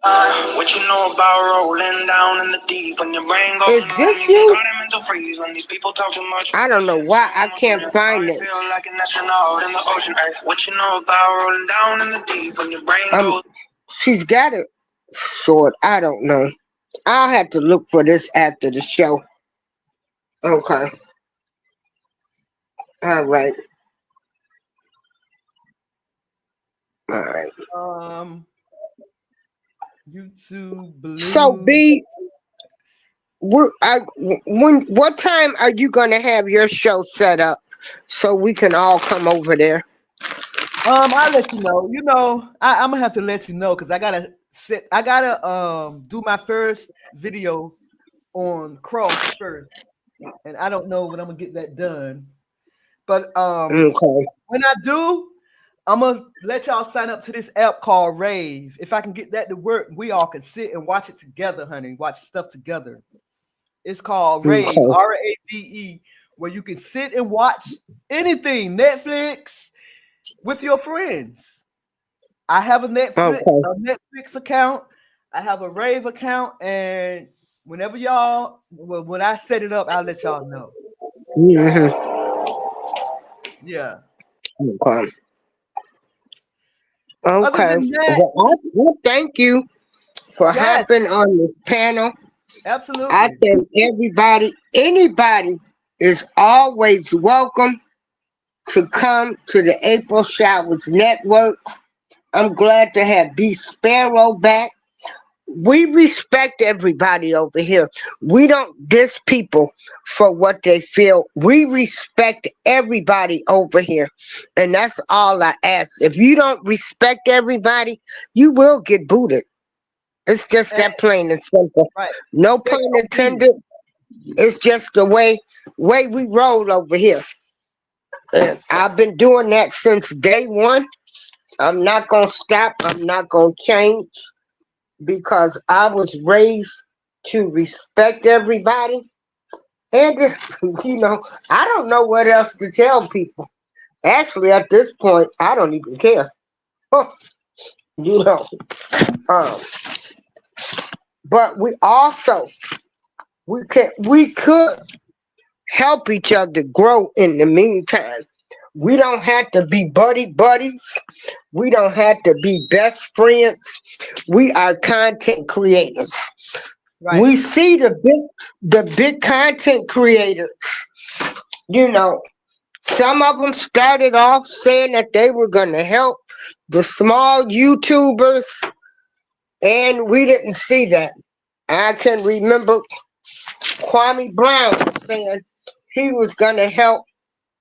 What you know about rolling down in the deep when your brain goes Is numb, this you you? got a mental freeze when these people talk too much. I don't know why I can't find I this. feel like an astronaut in the ocean. What you know about rolling down in the deep when your brain goes. She's got it short. I don't know. I'll have to look for this after the show. Okay. All right. All right. YouTube Blue. So B, what time are you gonna have your show set up so we can all come over there? I'll let you know. You know, I'm gonna have to let you know because I gotta do my first video on Cross first, and I don't know when I'm gonna get that done. But Okay. when I do, I'm gonna let y'all sign up to this app called Rave. If I can get that to work, we all can sit and watch it together, honey. Watch stuff together. It's called Rave, Okay. RAVE, where you can sit and watch anything, Netflix, with your friends. I have a Netflix account. I have a Rave account, and whenever when I set it up, I'll let y'all know. Mm-hmm. Yeah. Okay. Other Okay. than that, Well, thank you for Yes. hopping on this panel. absolutely. I think anybody is always welcome to come to the April Showers Network. I'm glad to have B Sparrow back. we respect everybody over here. We don't diss people for what they feel. We respect everybody over here. And that's all I ask. If you don't respect everybody, you will get booted. It's just And, that plain and simple. right. No Respect pun your opinion. intended. It's just the way we roll over here. And I've been doing that since day one. I'm not gonna stop. I'm not gonna change because I was raised to respect everybody. And I don't know what else to tell people. Actually, at this point, I don't even care. you know. Um, but we could help each other grow in the meantime. We don't have to be buddies. We don't have to be best friends. We are content creators. Right. We see the big content creators. Some of them started off saying that they were going to help the small YouTubers, and we didn't see that. I can remember Kwame Brown saying he was going to help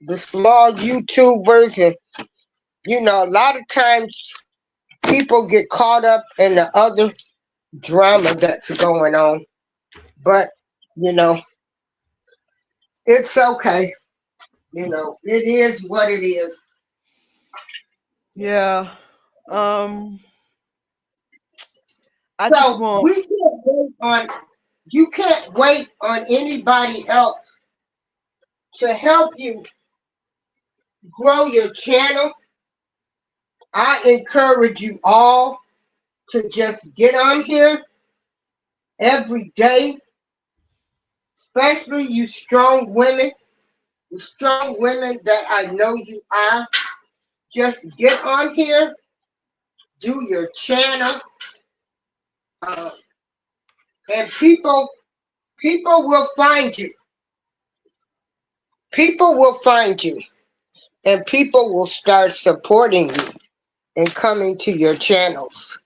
the small YouTubers, and a lot of times people get caught up in the other drama that's going on. But it's okay. It is what it is. Yeah. I just So want. you can't wait on anybody else to help you grow your channel. I encourage you all to just get on here every day, especially you strong women, the strong women that I know you are. Just get on here, do your channel, and people will find you. People will find you, and people will start supporting you and coming to your channels.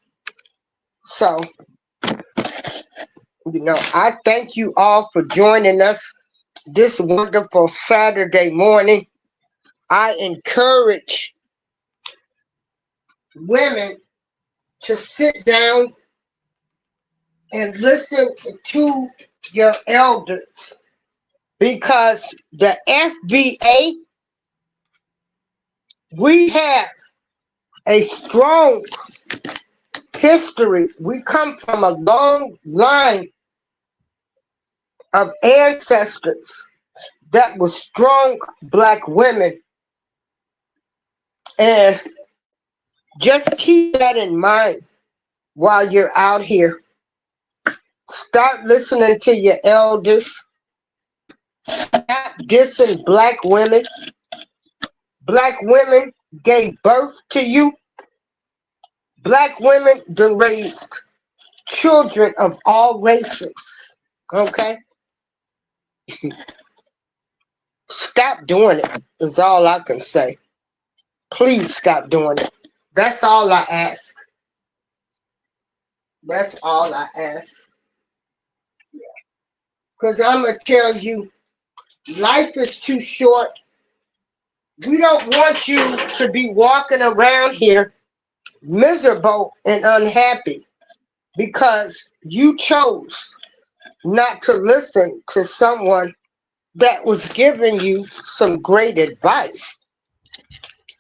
So, I thank you all for joining us this wonderful Saturday morning. I encourage women to sit down and listen to your elders because the FBA, we have a strong history. We come from a long line of ancestors that were strong Black women. And just keep that in mind while you're out here. Start listening to your elders. Stop dissing Black women. Black women gave birth to you. Black women raised children of all races. Okay? Stop doing it, is all I can say. Please stop doing it. That's all I ask. That's all I ask. Because I'm going to tell you, life is too short. We don't want you to be walking around here miserable and unhappy because you chose not to listen to someone that was giving you some great advice,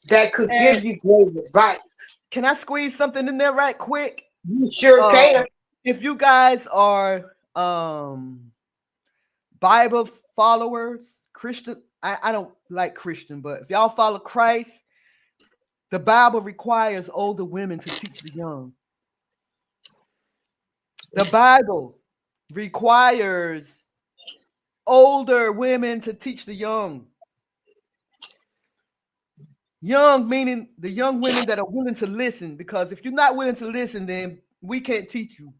that could give you great advice. Can I squeeze something in there right quick? You sure can. If you guys are Bible followers, Christian, I don't like Christian, but if y'all follow Christ, the Bible requires older women to teach the young. The Bible requires older women to teach the young. Young meaning the young women that are willing to listen, because if you're not willing to listen, then we can't teach you.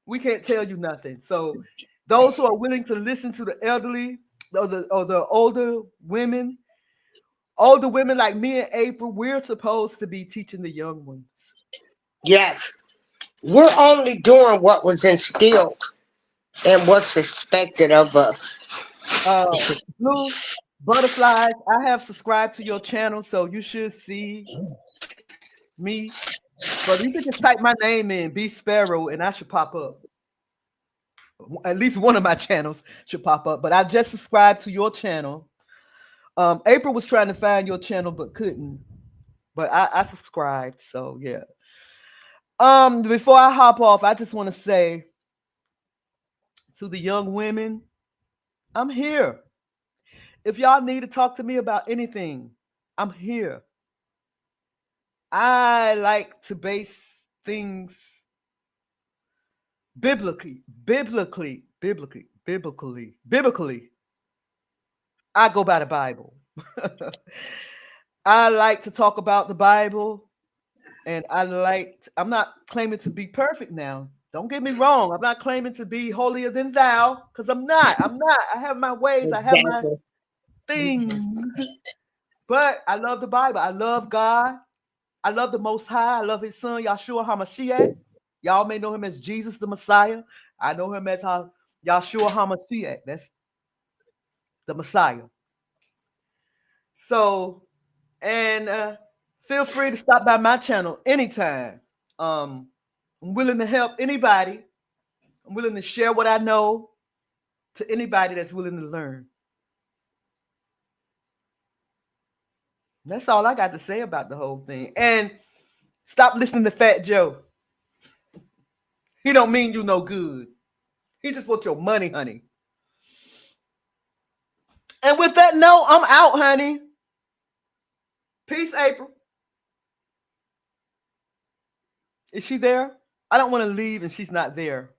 We can't tell you nothing. So those who are willing to listen to the elderly or the older women like me and April, we're supposed to be teaching the young ones. Yes. We're only doing what was instilled and what's expected of us. Blue Butterflies, I have subscribed to your channel, so you should see me. But you can just type my name in, B Sparrow, and I should pop up. At least one of my channels should pop up. But I just subscribed to your channel. April was trying to find your channel but couldn't. But I subscribed, so yeah. Before I hop off, I just want to say to the young women, I'm here. If y'all need to talk to me about anything, I'm here. I like to base things biblically. I go by the Bible. I like to talk about the Bible, and I'm not claiming to be perfect now. Don't get me wrong. I'm not claiming to be holier than thou, because I'm not. I have my ways. I have my things. But I love the Bible. I love God. I love the Most High. I love his son, Yahshua HaMashiach. Y'all may know him as Jesus the Messiah. I know him as Yahshua HaMashiach. That's the Messiah. So, and feel free to stop by my channel anytime. I'm willing to help anybody. I'm willing to share what I know to anybody that's willing to learn. That's all I got to say about the whole thing. And stop listening to Fat Joe. He don't mean you no good. He just wants your money, honey. And with that note, I'm out, honey. Peace, April. Is she there? I don't want to leave and she's not there.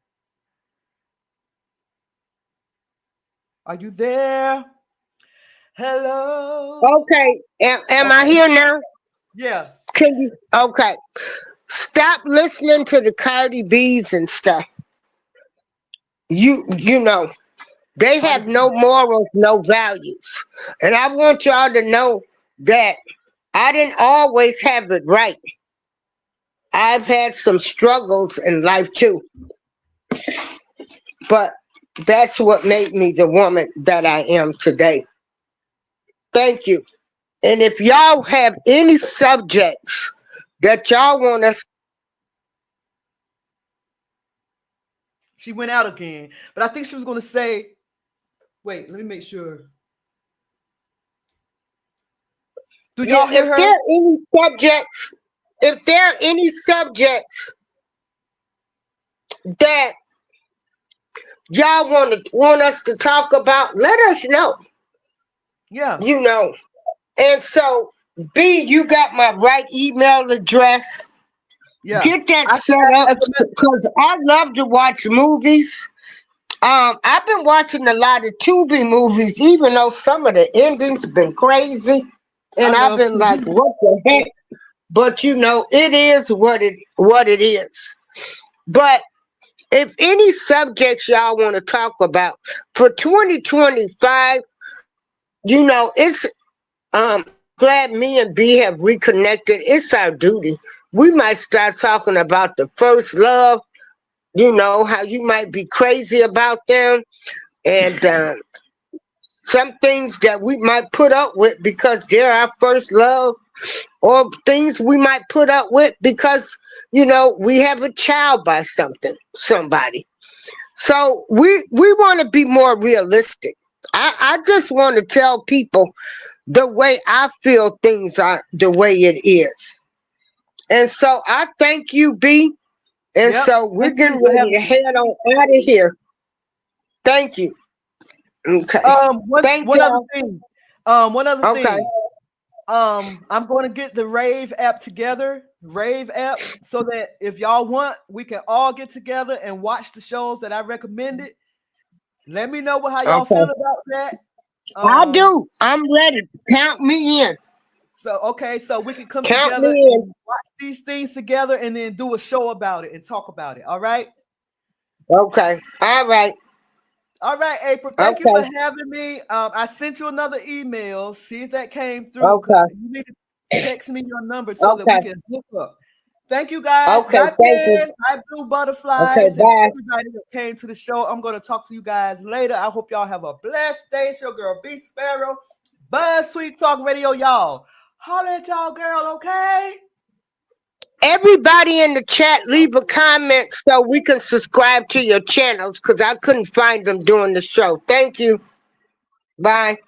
Are you there? Hello. Okay. Am I here now? Yeah. Can you? Okay. Stop listening to the Cardi B's and stuff. You know, they have no morals, no values. And I want y'all to know that I didn't always have it right. I've had some struggles in life too. But that's what made me the woman that I am today. Thank you. And if y'all have any subjects that y'all want us. She went out again. But I think she was going to say, wait, let me make sure. Do y'all hear her? If there are any subjects that y'all want us to talk about, let us know. Yeah. You know. And so, B, you got my right email address. Yeah. Get that set up because I love to watch movies. I've been watching a lot of Tubi movies, even though some of the endings have been crazy. And I've been like, what the heck? But you know, it is what it is. But if any subjects y'all want to talk about for 2025, you know, it's glad me and B have reconnected. It's our duty. We might start talking about the first love, you know, how you might be crazy about them, and some things that we might put up with because they're our first love, or things we might put up with because, you know, we have a child by somebody. So we want to be more realistic. I just want to tell people the way I feel things are, the way it is. And so I thank you, B. And so we're getting ready to head on out of here. Thank you. Okay. One other thing. I'm going to get the Rave app together, so that if y'all want, we can all get together and watch the shows that I recommended. Let me know how y'all feel about that. I do. I'm ready. Count me in. So we can come together and watch these things together and then do a show about it and talk about it. All right? Okay. All right. All right, April. Thank you for having me. I sent you another email. See if that came through. Okay. You need to text me your number so that we can hook up. Thank you guys. Okay, Bye, thank you. Ben. Bye, Blue Butterflies. Okay, And bye. everybody that came to the show. I'm going to talk to you guys later. I hope y'all have a blessed day. It's your girl, B Sparrow. Buzz Sweet Talk Radio, y'all. Holla at y'all, girl, okay? Everybody in the chat, leave a comment so we can subscribe to your channels because I couldn't find them during the show. Thank you. Bye.